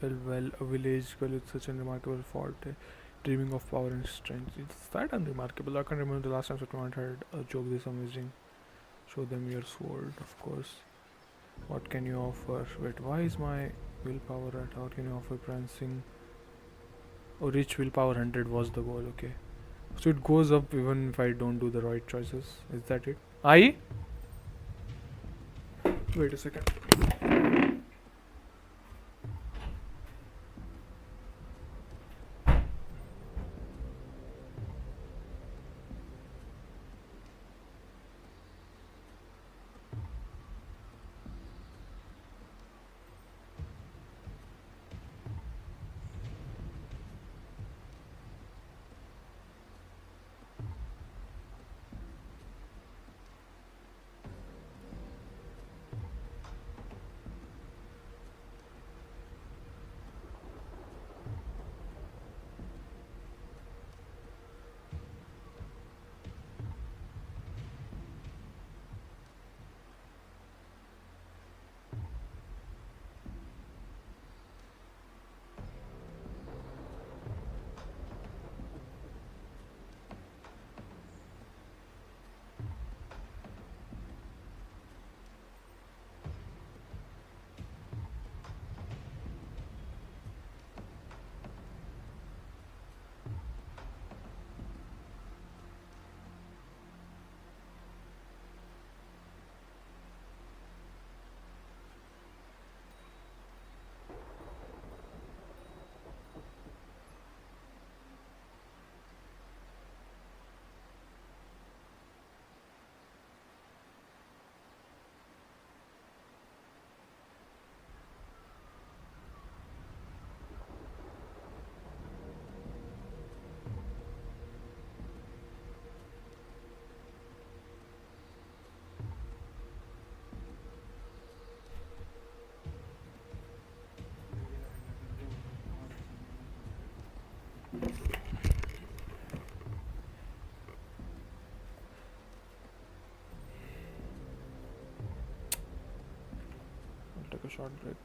Well, a village girl with such a remarkable forte, dreaming of power and strength. It's that unremarkable. I can't remember the last time someone had a joke this amazing. Show them your sword, of course. What can you offer? Wait, why is my willpower at? How can you offer prancing? Oh, reach willpower 100 was the goal, okay. So it goes up even if I don't do the right choices. Is that it? I? Wait a second. I'll take a short break.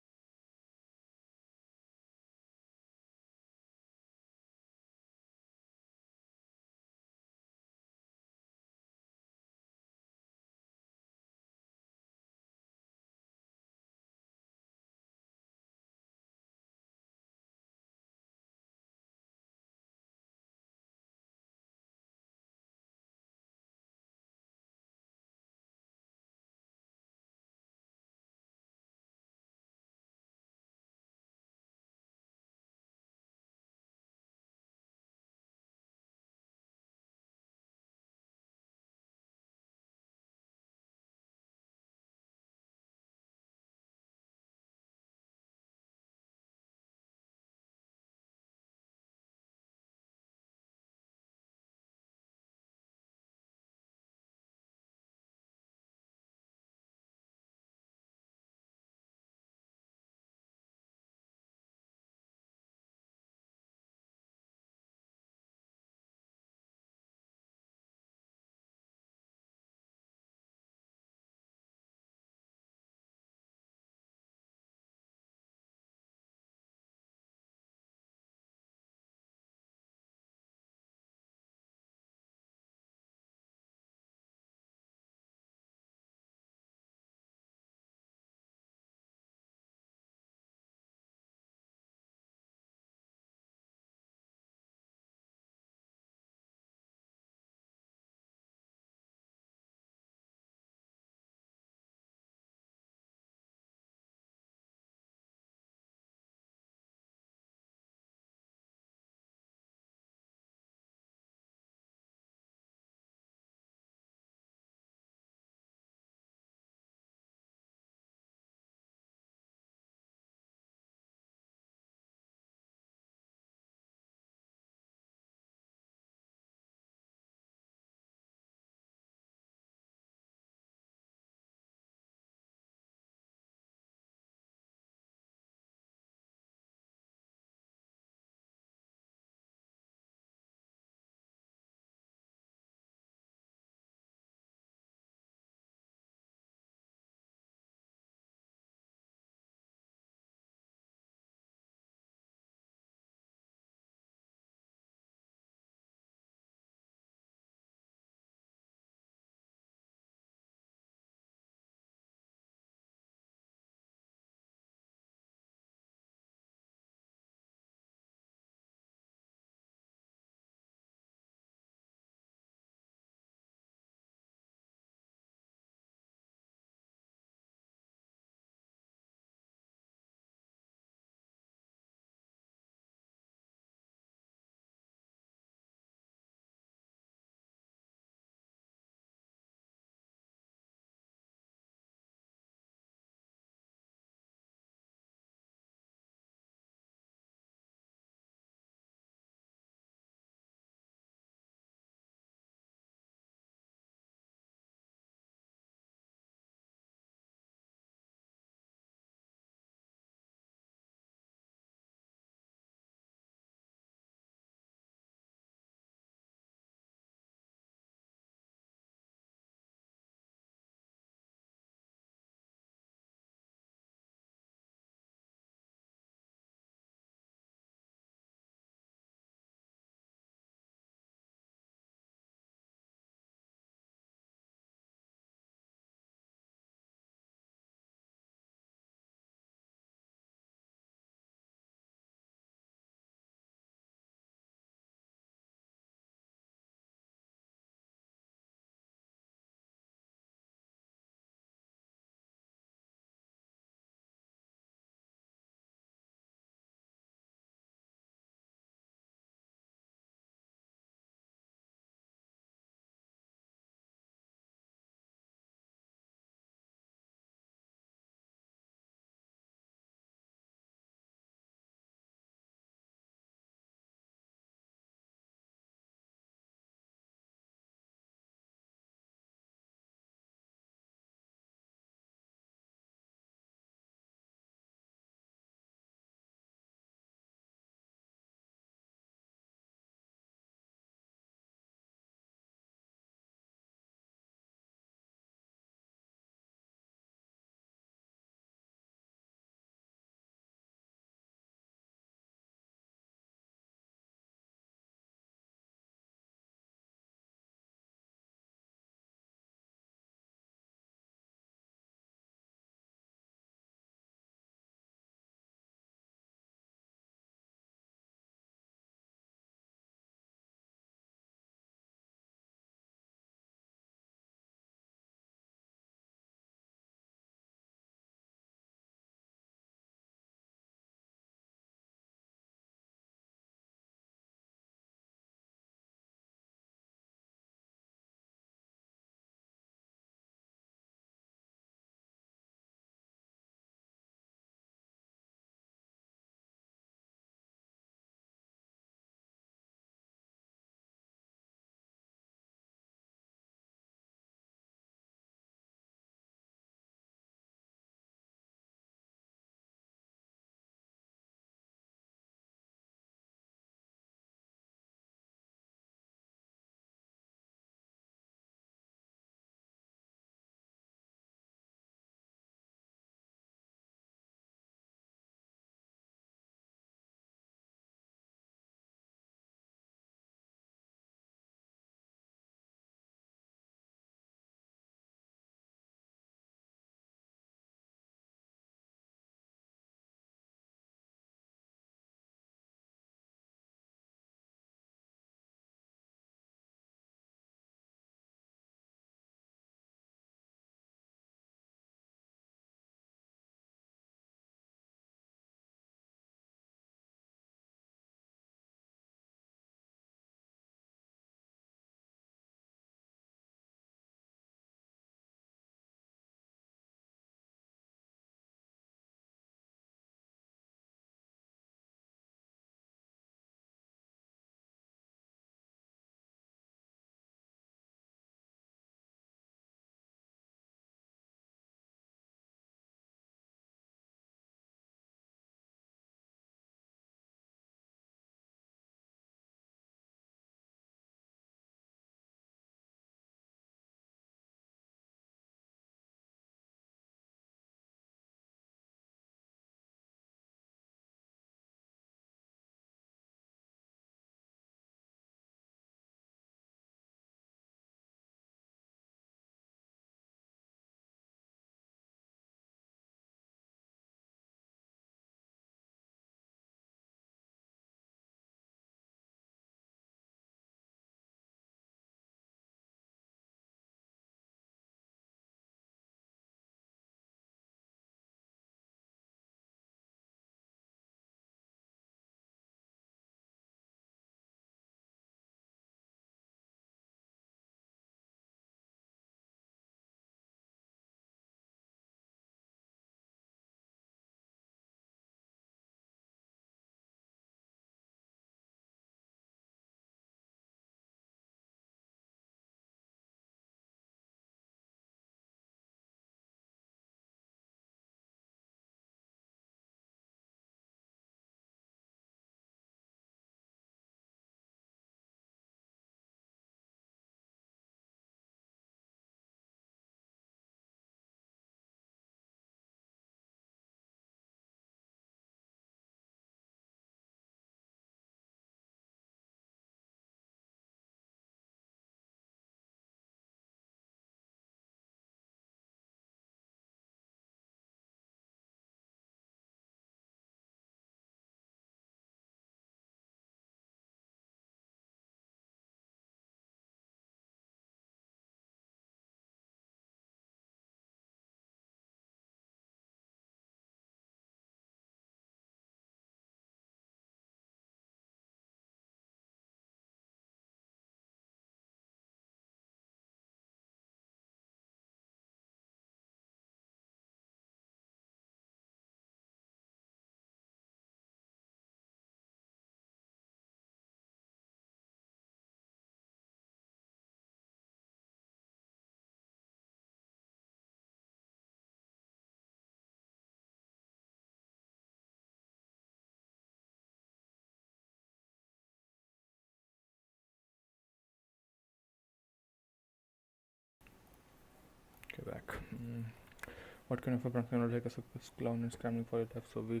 What kind of a prank cannot like a circus clown and scrambling for your life so we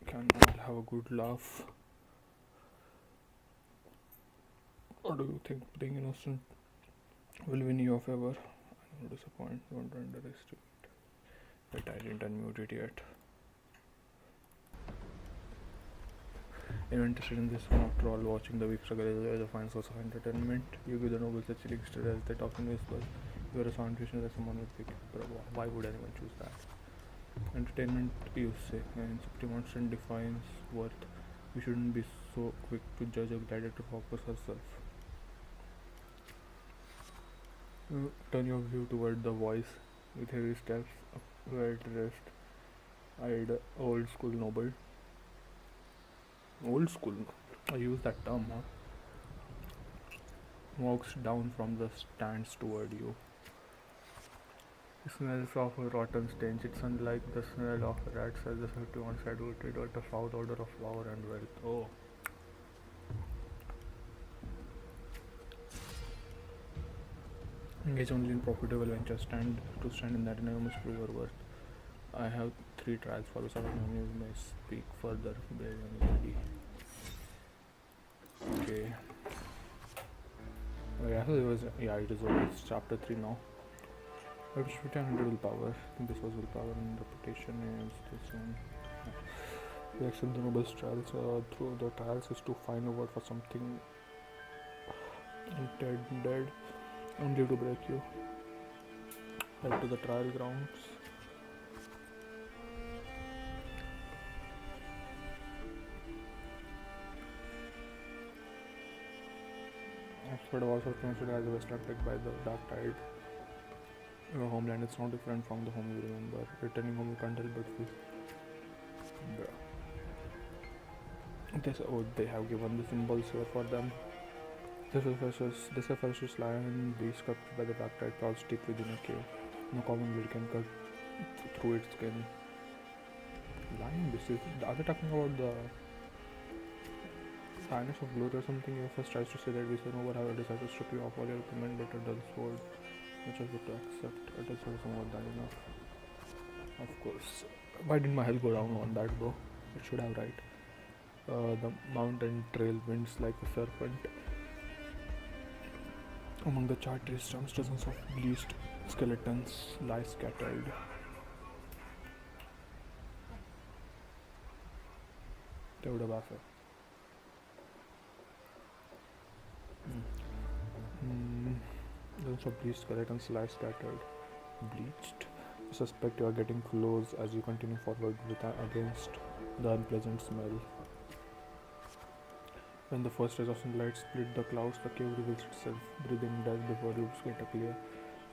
can all have a good laugh? Or do you think being innocent will win your favor? I will disappoint, don't underestimate. But I didn't unmute it yet. Anyone interested in this one? After all, watching the weak struggle is a fine source of entertainment. You give the nobles a chilling stare as they talk in whispers. You are a sound vision that someone would pick. But why would anyone choose that? Entertainment, you say, and Supreme defines worth. We shouldn't be so quick to judge a gladiator focus herself. You turn your view toward the voice with heavy steps, well dressed, eyed old school noble. Old school, I use that term, huh? Walks down from the stands toward you. It smells of rotten stains. It's unlike the smell of rats as the 51 adverted or the foul odor of flour and wealth. Oh. Engage only in profitable ventures. Stand in that enormous prove your worth. I have 3 trials for the 7 you may speak further. Ready. Okay. Oh, yeah, so it was. Yeah, it is over. It's chapter 3 now. I wish we 100 willpower. I think this was willpower and reputation is this one. We accept the noble trials. Through the trials is to find a word for something intended only to break you. Head to the trial grounds. Oxford was also considered as a western plagued by the dark tide. Your homeland is not different from the home you remember. Returning home you can't help but feel. They have given the symbols here for them. This is a ferocious lion beast captured by the dark tide prowls deep within a cave. No common blade can cut through its skin. Lion beast, are they talking about the Highness of Glory or something? Your first tries to say that we say no, but however decides to strip you off all your equipment, but it does sword. Which is good to accept. It is also more than enough. Of course. Why didn't my health go down on that, bro? It should have, right? The mountain trail winds like a serpent. Among the charred tree stumps, dozens of bleached skeletons lie scattered. तेवढं बाफ आहे. Dozens of bleached skeletons lie scattered. Bleached? You suspect you are getting close as you continue forward against the unpleasant smell. When the first rays of sunlight split the clouds, the cave reveals itself. Breathe in death before you get a clear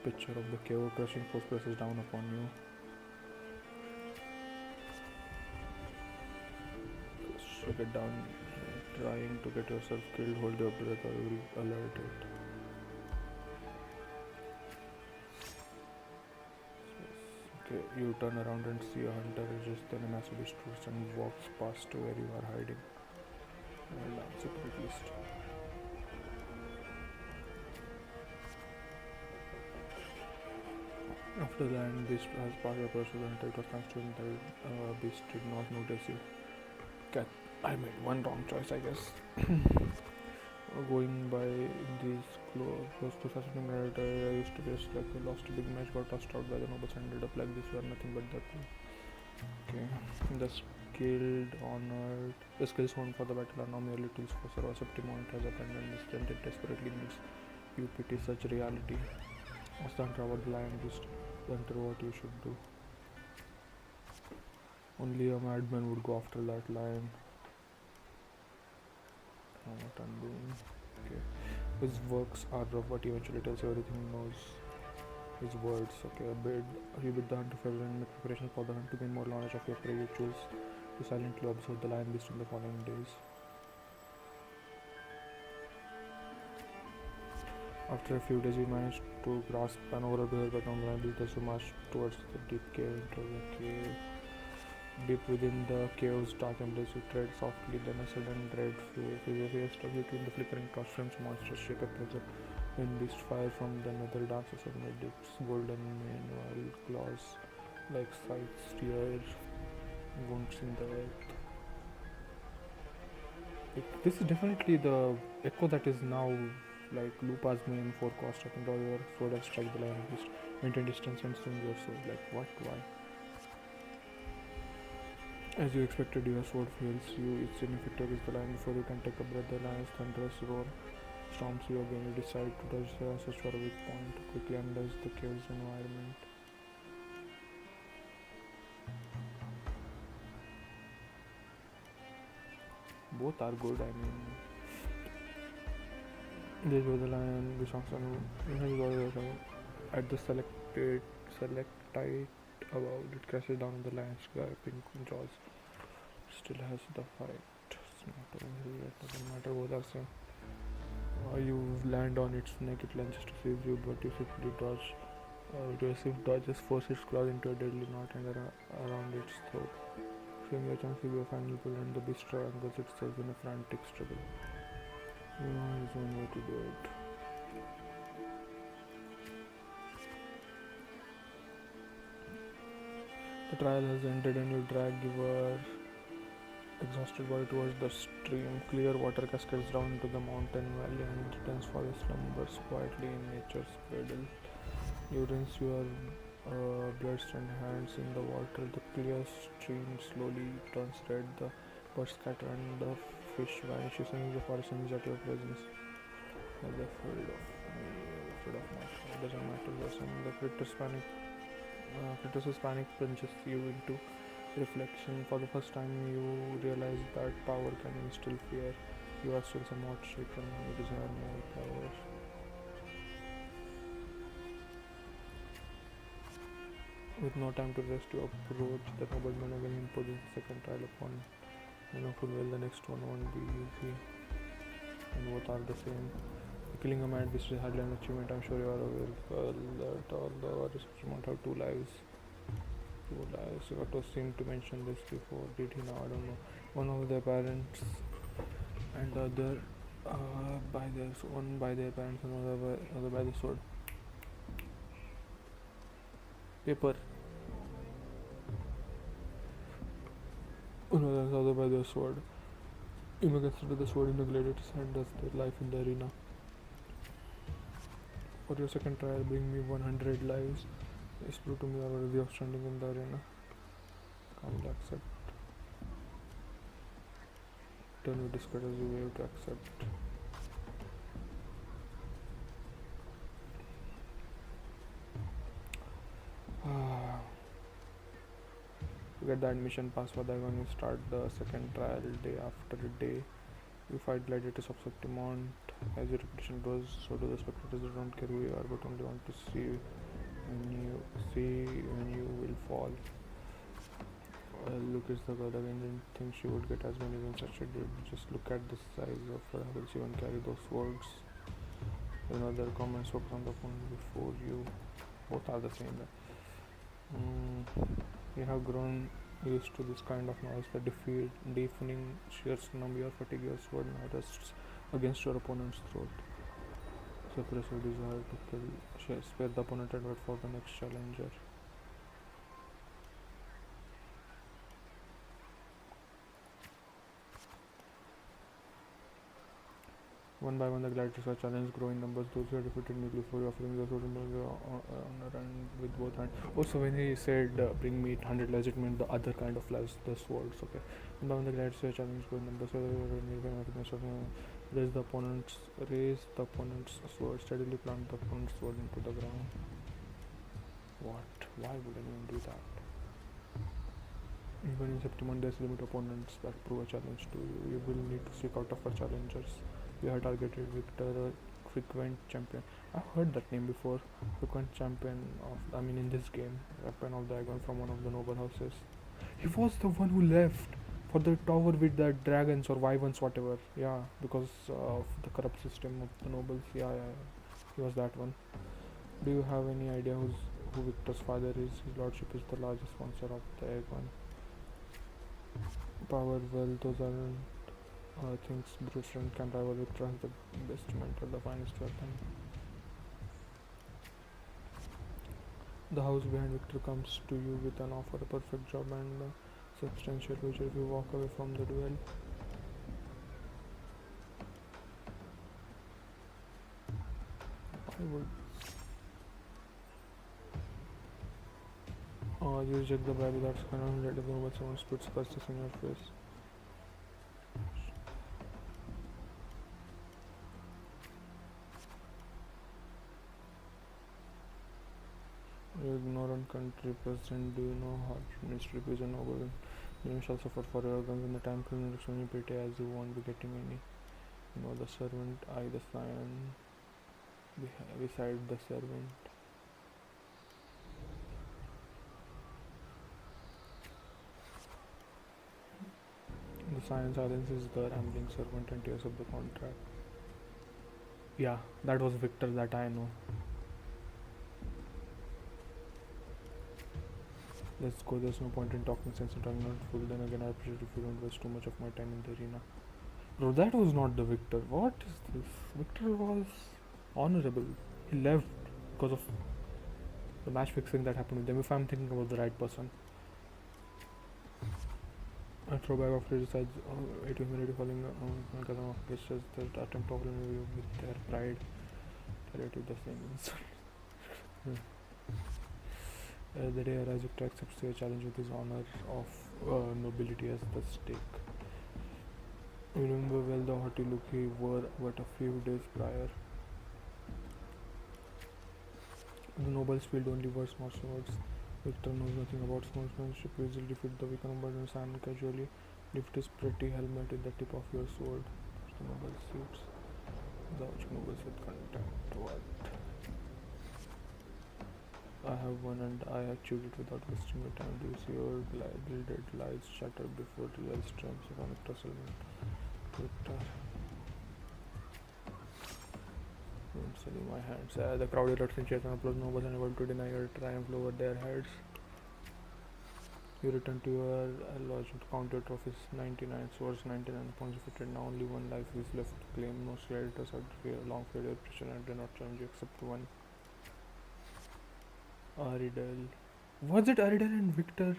picture of the cave. A crushing force presses down upon you. Shake it down, trying to get yourself killed. Hold your breath or you will alert it. Okay, you turn around and see a hunter reaches then a massive beast and walks past to where you are hiding. Well, secret list. After the end, beast has passed approached the hunter. It was thanks to him that beast did not notice you. I made one wrong choice, I guess. Going by these close to fascinating narrator, I used to just like I lost a big match, got tossed out by the nobles and ended up like this. You are nothing but that. Okay, the skills honed for the battle are now merely tools for Sir Septimont has abandoned his strength. It desperately needs you pity such reality. Ask the hunter about the lion beast. The hunter what you should do. Only a madman would go after that lion. What I'm doing. Okay. His works are rough, but he eventually tells you everything he knows. His words. Okay. You bid the hunter farewell and make preparations for the hunt to gain more knowledge of your prey. You choose to silently observe the lion beast in the following days. After a few days, you manage to grasp an overall behavior background. The lion beast as you march towards the deep cave. Deep within the cave's dark embrace, you tread softly, then a sudden dread fear struck between the flickering torch flames. Monsters shake a pleasure. When beast fire from the nether dances of its golden mane, while claws like side steer, wounds in the earth. This is definitely the echo that is now like Lupa's main forecast. I can draw your sword and strike the line, just maintain distance and swing your sword. Like what? Why? As you expected, your sword fails you. It's ineffective against the lion. Before you can take a breath, the lion's thunderous roar storms you again. You decide to dodge the search for a weak point, quickly analyze the cave's environment. Both are good, I mean. This was the lion, the songs at the selectite above. It crashes down on the lion's gaping jaws. Still has the fight. It's not over yet. Doesn't matter, both are same. You land on its neck, it lunges to seize you, but you swiftly dodge. Your swift dodges force its claws into a deadly knot and around its throat. Showing your chance to be a final pull, and the beast strangles itself in a frantic struggle. You know his own way to do it. The trial has ended and you drag your exhausted body towards the stream. Clear water cascades down into the mountain valley and the dense forest slumbers quietly in nature's cradle. You rinse your blood-stained hands in the water. The clear stream slowly turns red. The birds scatter and the fish vanish. You sense the forest sings at your presence. Are they afraid of me? Afraid of my it doesn't matter. You're saying the critters' panic plunges you into reflection. For the first time, you realize that power can instill fear. You are still somewhat shaken. You desire more power. With no time to rest, you approach the nobleman again, imposing the second trial upon you. Know full well the next one won't be easy, and both are the same. Killing a mad beast is hardly an achievement. I'm sure you are aware that all the warriors might have 2 lives. 2 lives. You got to seem to mention this before. Did he now? I don't know. One of their parents and the other one by their parents and other by the sword. Paper. Another other by the sword. You may consider the sword in the gladiator's hand as their life in the arena. For your second trial, bring me 100 lives. It's prove to me are worthy of standing in the arena. Can't accept. Turn your discard as you wave to accept. You get the admission pass for that when you start the second trial day after day. You fight gladiators of Septimont. As your reputation grows, so do the spectators. They don't care who you are, but only want to see when you will fall. Look at the girl again. Didn't think she would get as many wins as she did. Just look at the size of her. How will she even carry those swords? Another comments focus on the opponent before you. Both are the same. You have grown used to this kind of noise, the deafening sheer numb your fatigue. Your sword now rests against your opponent's throat. Suppress your desire to kill, spare the opponent and wait for the next challenger. One by one, the gladiators are challenged, grow in numbers. Those who are defeated immediately before you, offering the sword and honor and with both hands. Also, when he said bring me 100 lives, it meant the other kind of lives, the swords. Okay. One by one, the gladiators are challenged, grow in numbers. Raise the opponent's sword. Steadily plant the opponent's sword into the ground. What? Why would anyone do that? Even in Septimon, there's limit opponents that prove a challenge to you. You will need to seek out for challengers. You are targeted Victor, frequent champion. I've heard that name before. Frequent champion in this game, weapon of the Aegon from one of the noble houses. He was the one who left for the tower with the dragons or wyverns, whatever. Yeah, because of the corrupt system of the nobles. Yeah. He was that one. Do you have any idea who Victor's father is? His lordship is the largest sponsor of the Aegon. Power, wealth, those aren't things brute strength can rival. Victor has the best mentor, the finest weapon. The house behind Victor comes to you with an offer, a perfect job and a substantial future if you walk away from the duel. I would. You reject the bribe without kind of let the normal someone spits curses in your face. You ignorant country president, do you know how ministry is a noble? You shall suffer for your guns in the time criminal when you pay as you won't be getting any. You know the servant, I the scion beside the servant. The scion silences the rambling servant and tears up the contract. Yeah, that was Victor that I know. Let's go, there's no point in talking sense and talking not full. Then again, I appreciate if you don't waste too much of my time in the arena. Bro, that was not the Victor. What is this? Victor was honorable. He left because of the match fixing that happened with them, if I'm thinking about the right person. A throwback of decides, oh, 8 humility falling because of gestures that attempt to overwhelm you with their pride. Relative the same insult. The day arises, Victor accepts your challenge with his honor of nobility as the stake. You remember well the haughty look he wore but a few days prior. The nobles field only words, not swords. Victor knows nothing about swordsmanship. You easily defeat the weak combatants and casually lift his pretty helmet with the tip of your sword. The noble suits. The nobles with contempt. What? I have won and I achieved it without wasting your time. Do you see your gilded lies shatter before real strength of an settlement? Victor. I'm selling my hands. The crowd erupts in cheers and applause. Nobles unable to deny your triumph over their heads. You return to your lodge to count your trophies. 99 swords, 99 points defeated. Now only one life is left to claim. No gladiators had long failure pressure and did not challenge you except one. Aridel. Was it Aridel and Victor?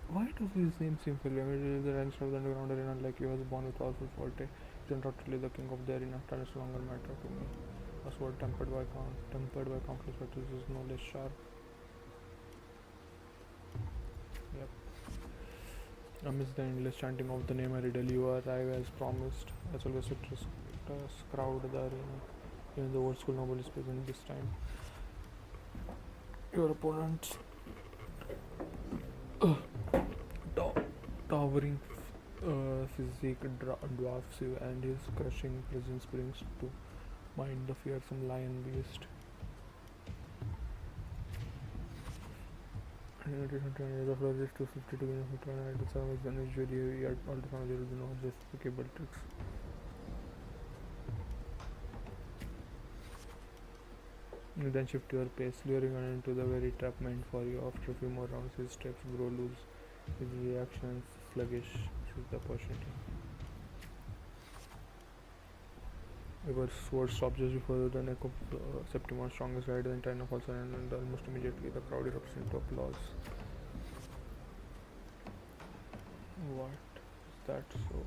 Why does his name seem familiar? It is the ranks of the underground arena, like he was born with powerful forte. He is totally the king of the arena. Time is no longer matter to me. A sword tempered by countless battles is no less sharp. Yep. Amidst the endless chanting of the name Aridel, you arrive as promised. As always, it crowd the arena. Even the old school noble is present this time. Your opponent's towering physique dwarfs you, and his crushing presence brings to mind the fearsome lion beast. And it is the floor is 250 to gain a and it is unusually yet all the time there is no justificable tricks. You then shift your pace, luring on into the very trap meant for you. After a few more rounds, his steps grow loose, his reactions sluggish. Choose the opportunity. Your sword stops just before the neck of Septimon's strongest rider, and China falls and almost immediately the crowd erupts into applause. What is that so?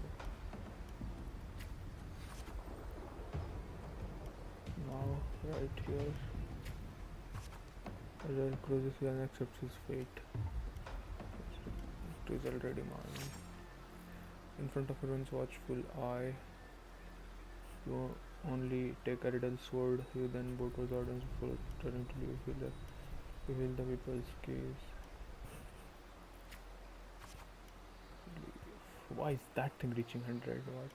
Now, right here. Red closes and accepts his fate. It is already mine. In front of everyone's watchful eye, you only take Aridel's sword. You then bow towards the audience before turning to leave. You heal the people's gaze. Why is that thing reaching 100? What?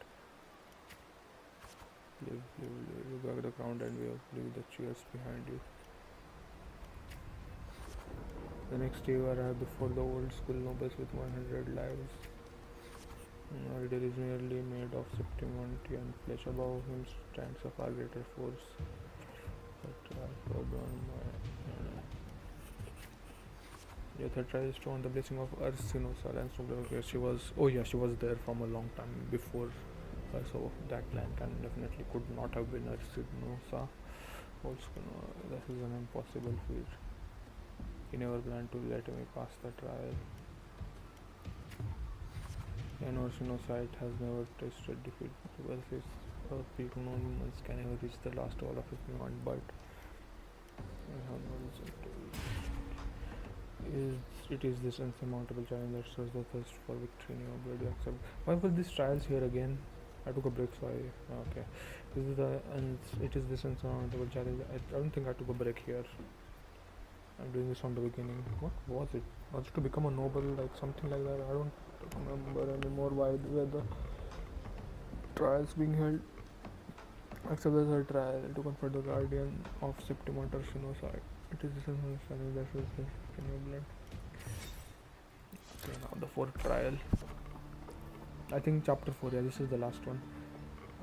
Leave. You back the ground and we leave the cheers behind you. The next day you arrive before the old school nobles with 100 lives. Aridel is merely made of Septimontian flesh. Above him stands a far greater force. Yetha tries to own the blessing of Ursinosa and so she was there from a long time before. So that land can definitely could not have been Ursinosa. Also, no, this is an impossible feat. He never planned to let me pass the trial. An Oceanocite has never tasted defeat. Well, his peak monuments can never reach the last wall of his command, but it is this insurmountable challenge that stirs the thirst for victory in your blood. Accept. Why were these trials here again? I took a break, so okay. This is it is this insurmountable challenge. I don't think I took a break here. I'm doing this from the beginning. What was it? Was it to become a noble, like something like that? I don't remember anymore. Why were the trials being held? Except the third trial to confront the guardian of Septimon Tershinosa. It is this understanding that is this in your blood. Okay, now the fourth trial. I think chapter 4, yeah, this is the last one.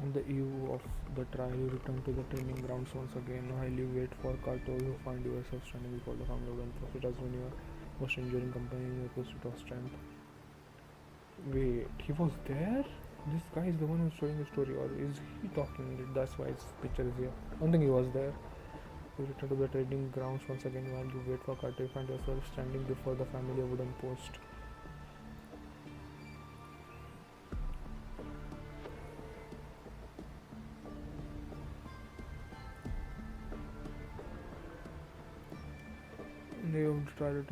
On the eve of the trial, you return to the training grounds once again. While you wait for Kato, you find yourself standing before the family of It as when your most enduring company in the pursuit of strength. Wait, he was there? This guy is the one who's showing the story, or is he talking? That's why his picture is here. I don't think he was there. You return to the training grounds once again. While you wait for Kato, you find yourself standing before the family wooden post. They would try to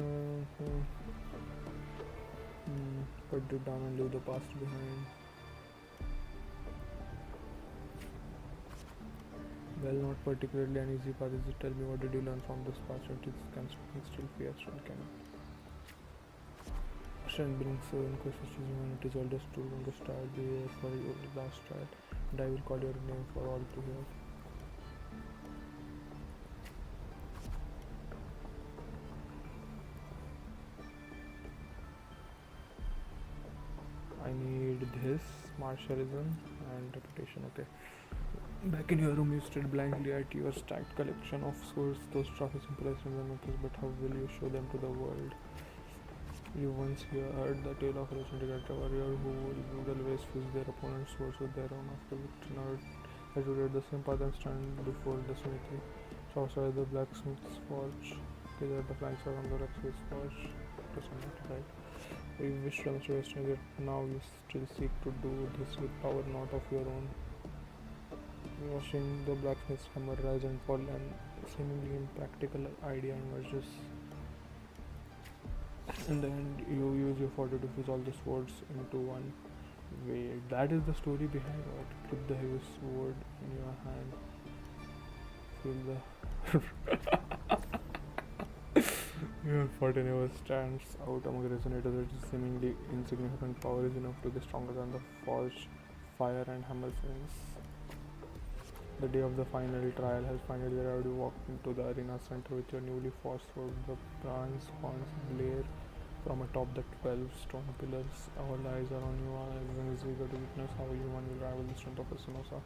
put it down and leave the past behind. Well, not particularly an easy path. Is it? Tell me, what did you learn from this path? It can still fear, still can. Strength brings inquest, which is humanity's oldest tool. Longest trial, be here for your last trial, and I will call your name for all to hear. I need his martialism and reputation. Okay. Back in your room, you stared blankly at your stacked collection of swords. Those trophies impressed him and noticed, but how will you show them to the world? You once heard the tale of a legendary warrior who would always fuse their opponent's swords with their own after victory. Now that you read the same path and stand before the smithy. So outside the blacksmith's forge. Okay, there the flanks are on the blacksmith's forge. Right? You wish to demonstrate your strength, yet now you still seek to do this with power not of your own. Watching the blacksmith's hammer rise and fall, and seemingly impractical idea emerges. In the end, you use your fortitude to fuse all the swords into one. Wait, that is the story behind what? Grip the heavy sword in your hand. Feel the your fortitude never stands out among resonators. Its seemingly insignificant power is enough to be stronger than the forged fire and hammer swings. The day of the final trial has finally arrived. You walk into the arena center with your newly forged sword. The bronze horns blare from atop the 12 stone pillars. All eyes are on you. Everyone is eager to witness how you one will rival the strength of Espinosa.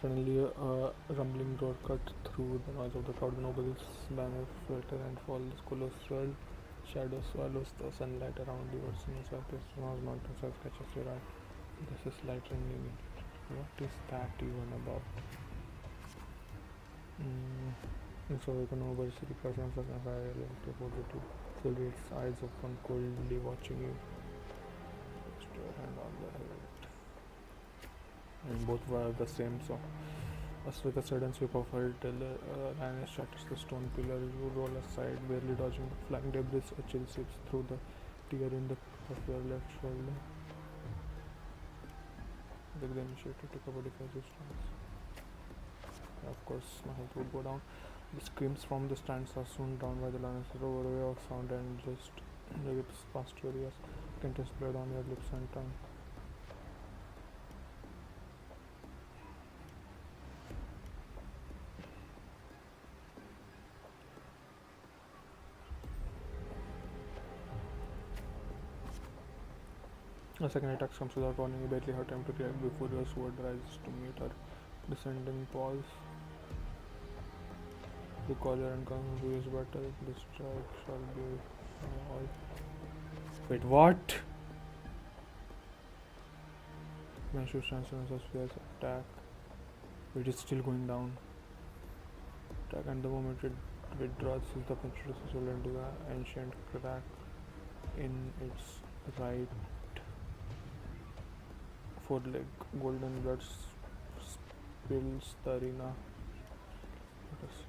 Suddenly, a rumbling roar cut through the noise of the crowd. The nobles' banners flutter and fall. The colossal shadow swallows the sunlight around you. Espinosa mountain size catches your eye. This is light ringing. What is that even about? So you can over city presence and I like to hold it to fill its eyes open coldly watching you. Just your hand on the head. And both were the same, so as with a sudden sweep of her till the lioness shatters the stone pillar, you roll aside, barely dodging the flying debris. A chill seeps through the tear in the of your left shoulder. The initiative to cover defensive stance. Of course, my health would go down. The screams from the stands are soon drowned by the lioness roar away of sound and just the whips past your ears. Contains blood on your lips and tongue. A second attack comes without warning. You barely have time to react before your sword rises to meet her descending paws. You call your encounter to use battle. This strike shall be all. Wait, what? Manchu transforms as fierce attack. It is still going down. Attack, and the moment it withdraws, sees the puncher soul into the ancient crack in its right foreleg. Golden blood spills the arena. What is-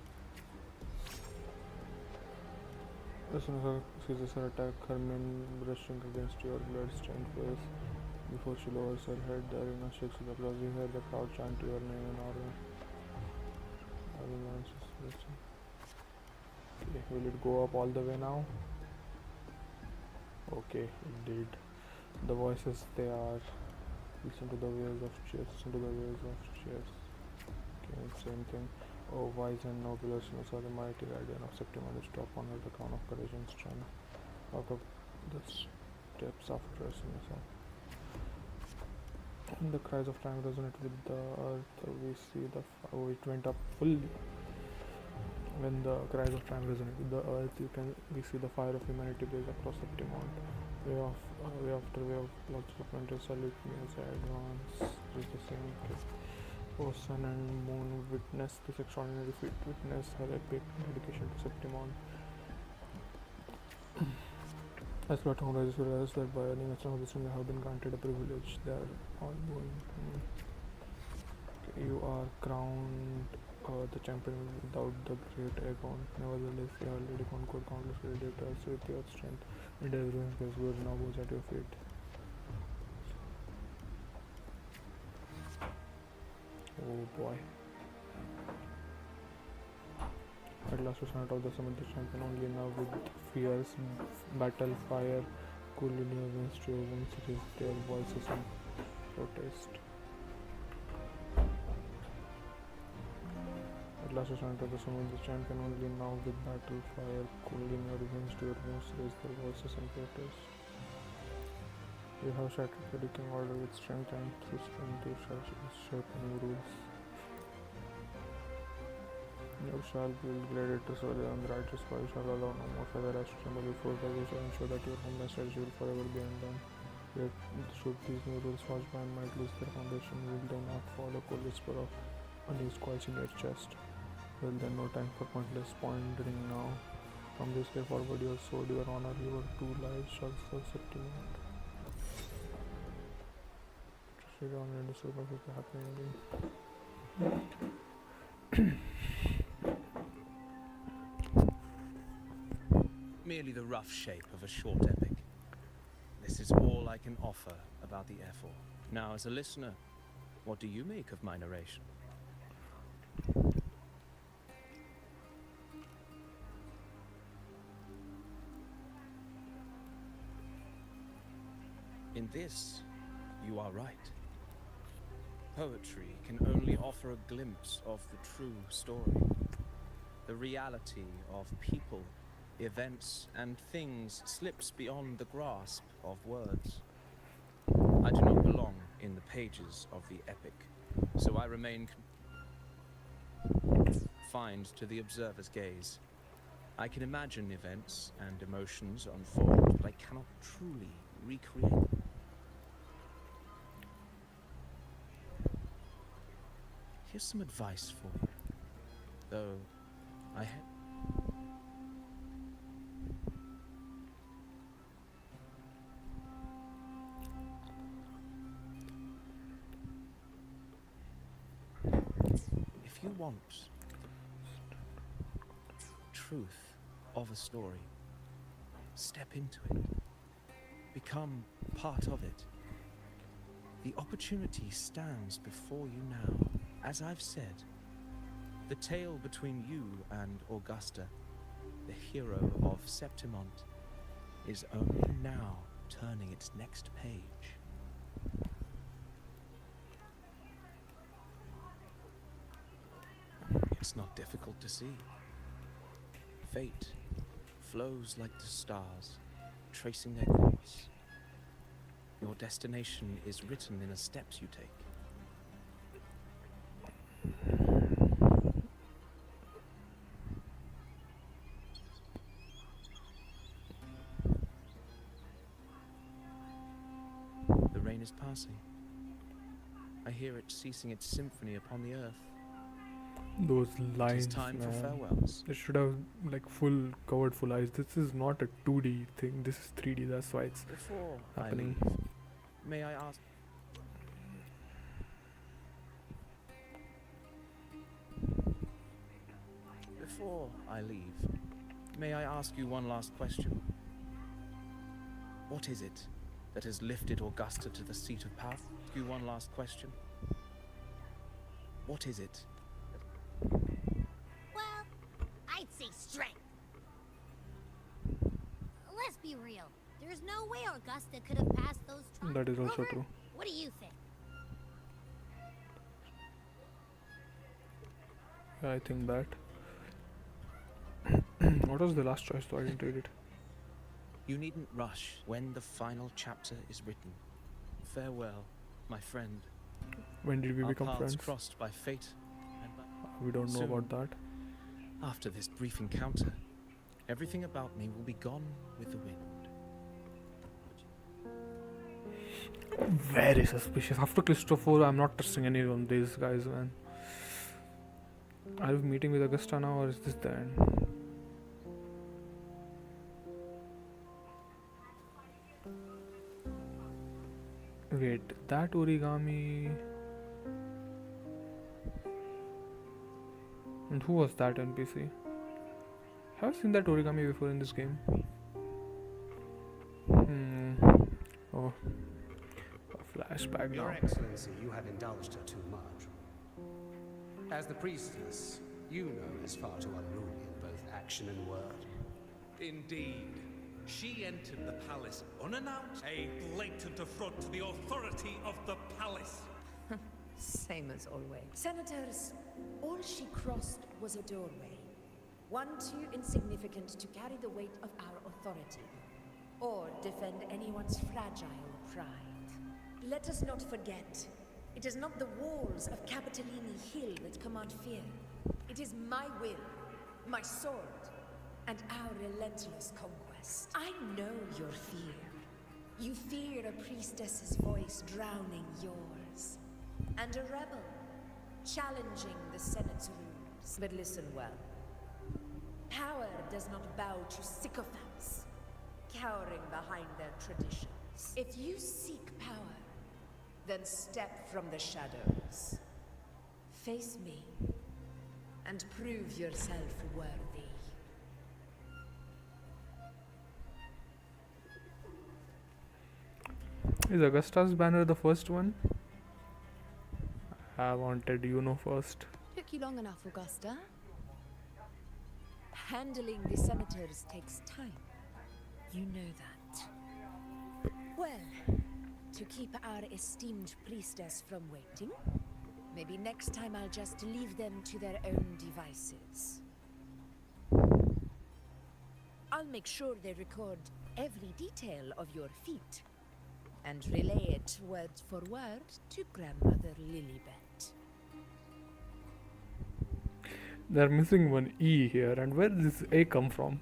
As soon as her seizes her attack, her main brushing against your blood-stained face. Before she lowers her head, the arena shakes with applause. You hear the crowd chant your name in order. Okay, will it go up all the way now? Okay, it did. The voices, they are. Listen to the waves of cheers. Listen to the waves of cheers. Okay, same thing. Oh, wise and noble Ursula saw the mighty guardian of Septimus drop on her the crown of courage and strength. Out of the steps after Ursula. And the cries of triumph resonate with the earth. We see the it went up fully. When the cries of triumph resonate with the earth, we see the fire of humanity blaze across Septimont. Way after way of lots of planetary salute me as I advance. It is the same case. Oh, sun and moon, witness this extraordinary feat. Witness her epic dedication to Septimont. As Platon rises to realize that by earning a strong position they have been granted a privilege. They are all going. Okay, you are crowned the champion without the great Aegon. Nevertheless, you have already conquered countless gladiators with your strength, and everyone's glory now goes at your feet. Oh boy. At last, you stand of the summit, the champion only now with fierce battle fire cooling against your wounds, raise their voices in protest. At last, you stand of the summit, the champion only now with battle fire cooling against your wounds, raise their voices in protest. You have shattered the decaying order with strength, and through strength you shall shape new rules. You shall build gladiators solely on the righteous path. You shall allow no more feather as to tremble before them. You shall ensure that your homeland strategy will forever be undone. Yet, should these new rules forged by and might lose their foundation, will they not fall a cold whisper of unease quench in your chest? Well then, no time for pointless pondering now. From this day forward, your sword, your honor, your two lives shall serve Septimont. Shri Ram and the Super with a happy ending. Merely the rough shape of a short epic. This is all I can offer about the F4. Now, as a listener, what do you make of my narration? In this, you are right. Poetry can only offer a glimpse of the true story, the reality of people, events, and things slips beyond the grasp of words. I do not belong in the pages of the epic, so I remain confined to the observer's gaze. I can imagine events and emotions unfold, but I cannot truly recreate them. Here's some advice for you, though I had. If you want truth of a story, step into it. Become part of it. The opportunity stands before you now. As I've said, the tale between you and Augusta, the hero of Septimont, is only now turning its next page. It's not difficult to see. Fate flows like the stars, tracing their course. Your destination is written in the steps you take. The rain is passing. I hear it ceasing its symphony upon the earth. Those It is lines, time for man. farewells. It should have like covered full eyes. This is not a 2D thing. This is 3D. That's why it's Before happening. I leave, may I ask... Before I leave, may I ask you one last question? What is it that has lifted Augusta to the seat of power? Ask you one last question. What is it? Well, I'd say strength. Let's be real. There's no way Augusta could have passed those trials. That is also Rover, true. what do you think? Yeah, I think that. What was the last choice though? I didn't read it. You needn't rush when the final chapter is written. Farewell, my friend. When did we Our become paths friends? crossed by fate and by... We don't know Soon. about that. After this brief encounter, everything about me will be gone with the wind. Very suspicious. After Christopher, I'm not trusting any of these guys, man. Are we meeting with Augusta now, or is this the end? Wait, that origami. And who was that NPC? Have I seen that origami before in this game? Oh, a flashback now. Your Excellency, you have indulged her too much. As the priestess, you know is far too unruly in both action and word. Indeed. She entered the palace unannounced, a blatant affront to the authority of the palace. Same as always. Senators, all she crossed was a doorway. One too insignificant to carry the weight of our authority, or defend anyone's fragile pride. Let us not forget, it is not the walls of Capitolini Hill that command fear. It is my will, my sword, and our relentless conquest. I know your fear. You fear a priestess's voice drowning yours, and a rebel challenging the Senate's rules. But listen well. Power does not bow to sycophants, cowering behind their traditions. If you seek power, then step from the shadows. Face me, and prove yourself worthy. Is Augusta's banner the first one? I wanted first. Took you long enough, Augusta. Handling the senators takes time. You know that. Well, to keep our esteemed priestess from waiting, maybe next time I'll just leave them to their own devices. I'll make sure they record every detail of your feat and relay it word for word to Grandmother Lilibet. They're missing one E here, and where does this A come from?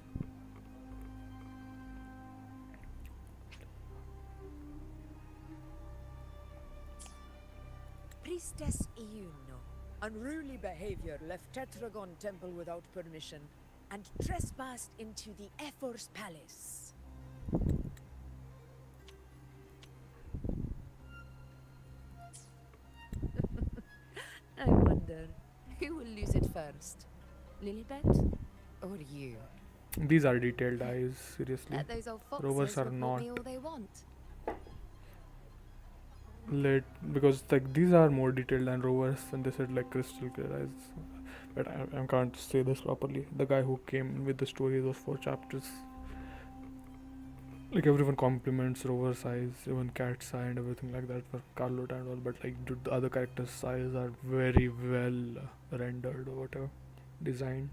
Priestess Iuno. Unruly behavior left Tetragon Temple without permission and trespassed into the Ephor's palace. I wonder, who will lose it first? Lilibet or you? These are detailed eyes, seriously. Let those old foxes Rovers are report not. me all they want. Because like these are more detailed than Rovers, and they said like crystal clear eyes. But I can't say this properly. The guy who came with the story, those 4 chapters. Like everyone compliments Rover's eyes, even Cat's eye and everything like that for Carlota and all. But like dude, the other characters' eyes are very well rendered or whatever, designed.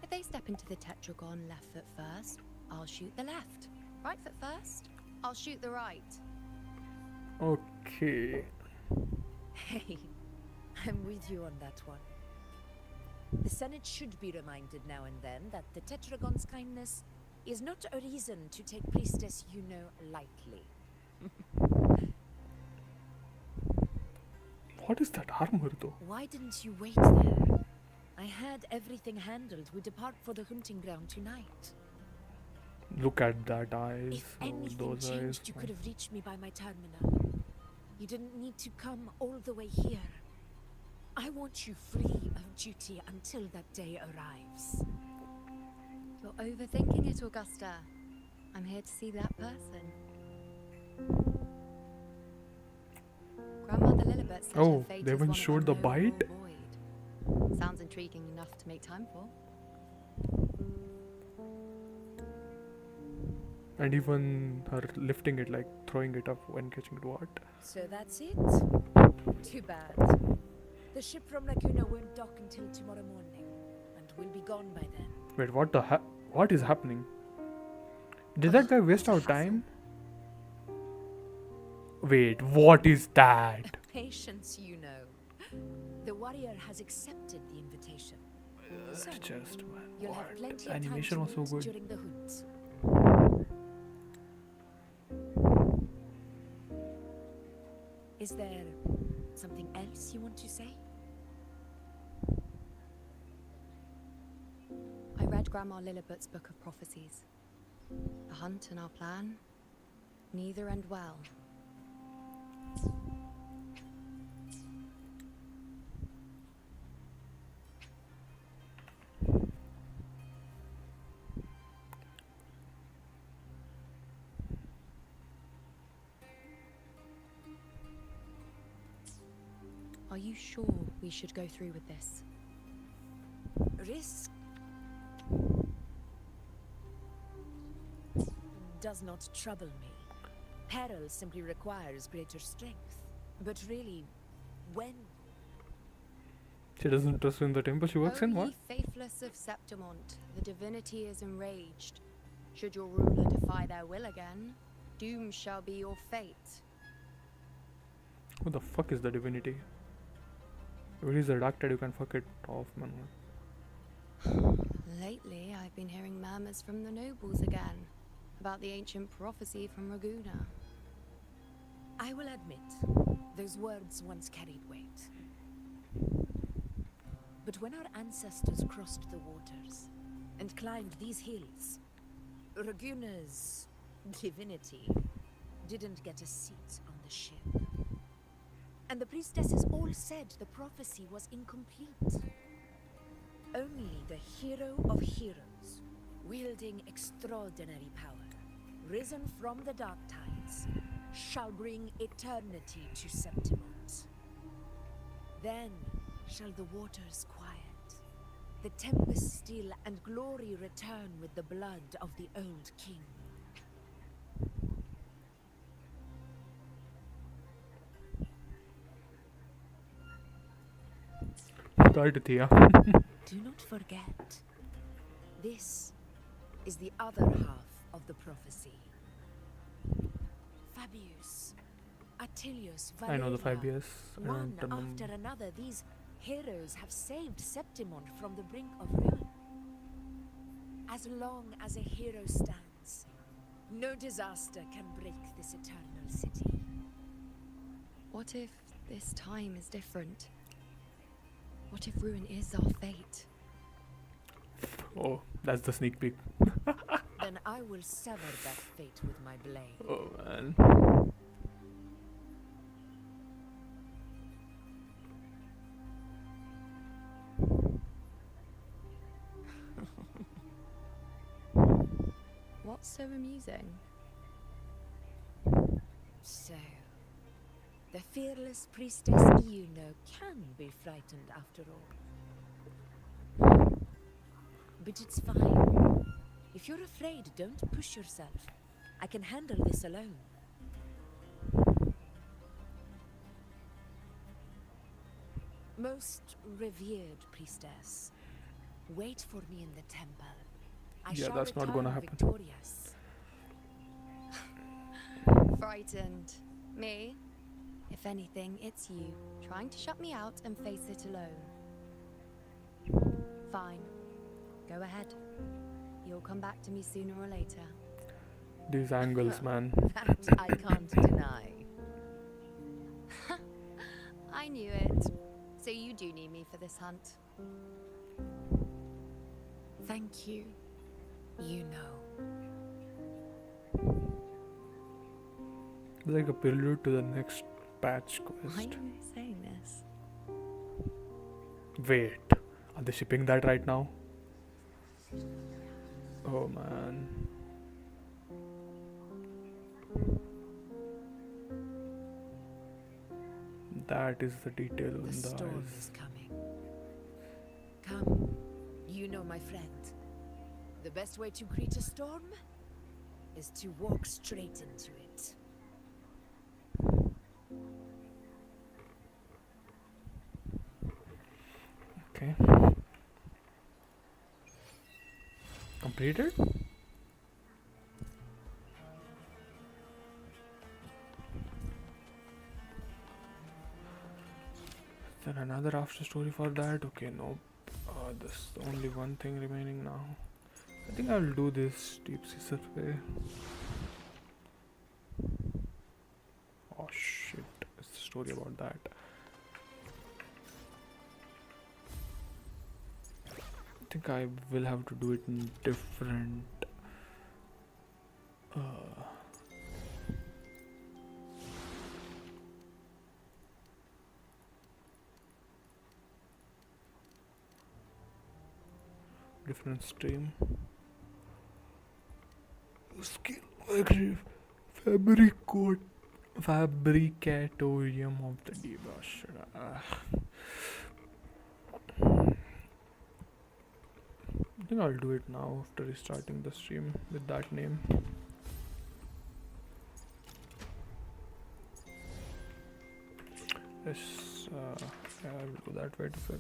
If they step into the tetragon left foot first, I'll shoot the left. Right foot first, I'll shoot the right. Okay. Hey, I'm with you on that one. The Senate should be reminded now and then that the Tetragon's kindness is not a reason to take Priestess Yuno lightly. What is that armor though? Why didn't you wait there? I had everything handled. We depart for the hunting ground tonight. Look at that eyes. If Oh, anything those eyes. changed, you could have reached me by my terminal. You didn't need to come all the way here. I want you free of duty until that day arrives. You're overthinking it, Augusta. I'm here to see that person. Grandmother Lilibet said Oh, her fate they is even one of showed the unknown or bite? void. Sounds intriguing enough to make time for. And even her lifting it, like throwing it up when catching it. What? So that's it? Too bad. The ship from Laguna won't dock until tomorrow morning, and we'll be gone by then. Wait, what is happening? Did that guy waste our time? Wait, what is that? Patience, you know. The warrior has accepted the invitation. So, Just man, you'll have what? plenty of Animation time was to so meet good. during the hunt. Is there something else you want to say? I read Grandma Lilibet's book of prophecies. The hunt and our plan, neither end well. Are you sure we should go through with this? Risk does not trouble me. Peril simply requires greater strength. But really, when? She doesn't trust in the temple she works in. O What? ye faithless of Septimont, the divinity is enraged. Should your ruler defy their will again, doom shall be your fate. Who the fuck is the divinity? If it is redacted, you can fuck it off, man. Lately, I've been hearing murmurs from the nobles again about the ancient prophecy from Raguna. I will admit, those words once carried weight. But when our ancestors crossed the waters and climbed these hills, Raguna's divinity didn't get a seat on the ship. And the priestesses all said the prophecy was incomplete. Only the hero of heroes, wielding extraordinary power, risen from the dark tides, shall bring eternity to Septimont. Then shall the waters quiet, the tempest still, and glory return with the blood of the old king. Do not forget, this is the other half of the prophecy. Fabius, Attilius, I know the Valeria, 5 years. one and, after another, these heroes have saved Septimont from the brink of ruin. As long as a hero stands, no disaster can break this eternal city. What if this time is different? What if ruin is our fate? Oh, that's the sneak peek. Then I will sever that fate with my blade. Oh man. What's so amusing? So, the fearless priestess Iuno can be frightened after all. But it's fine. If you're afraid, don't push yourself. I can handle this alone. Most revered priestess, wait for me in the temple. I Yeah, shall that's not return gonna happen. victorious. Frightened. Me? If anything, it's you, trying to shut me out and face it alone. Fine. Go ahead. You'll come back to me sooner or later. These angles, man. That I can't deny. I I knew it. So you do need me for this hunt. Thank you. You know. Like a prelude to the next patch Why quest. are you saying this? Wait, are they shipping that right now? Oh man. That is the detail in The the storm eyes. is coming. Come, you know my friend. The best way to greet a storm is to walk straight into it. Okay. Completed? Then another after story for that? Okay, nope. There's only one thing remaining now. I think I'll do this deep sea survey. Oh shit, it's the story about that. I think I will have to do it in different different stream. Skill agree. Fabricatorium of the Divash. I think I'll do it now after restarting the stream with that name. Yes, yeah, I will do that. Wait a sec.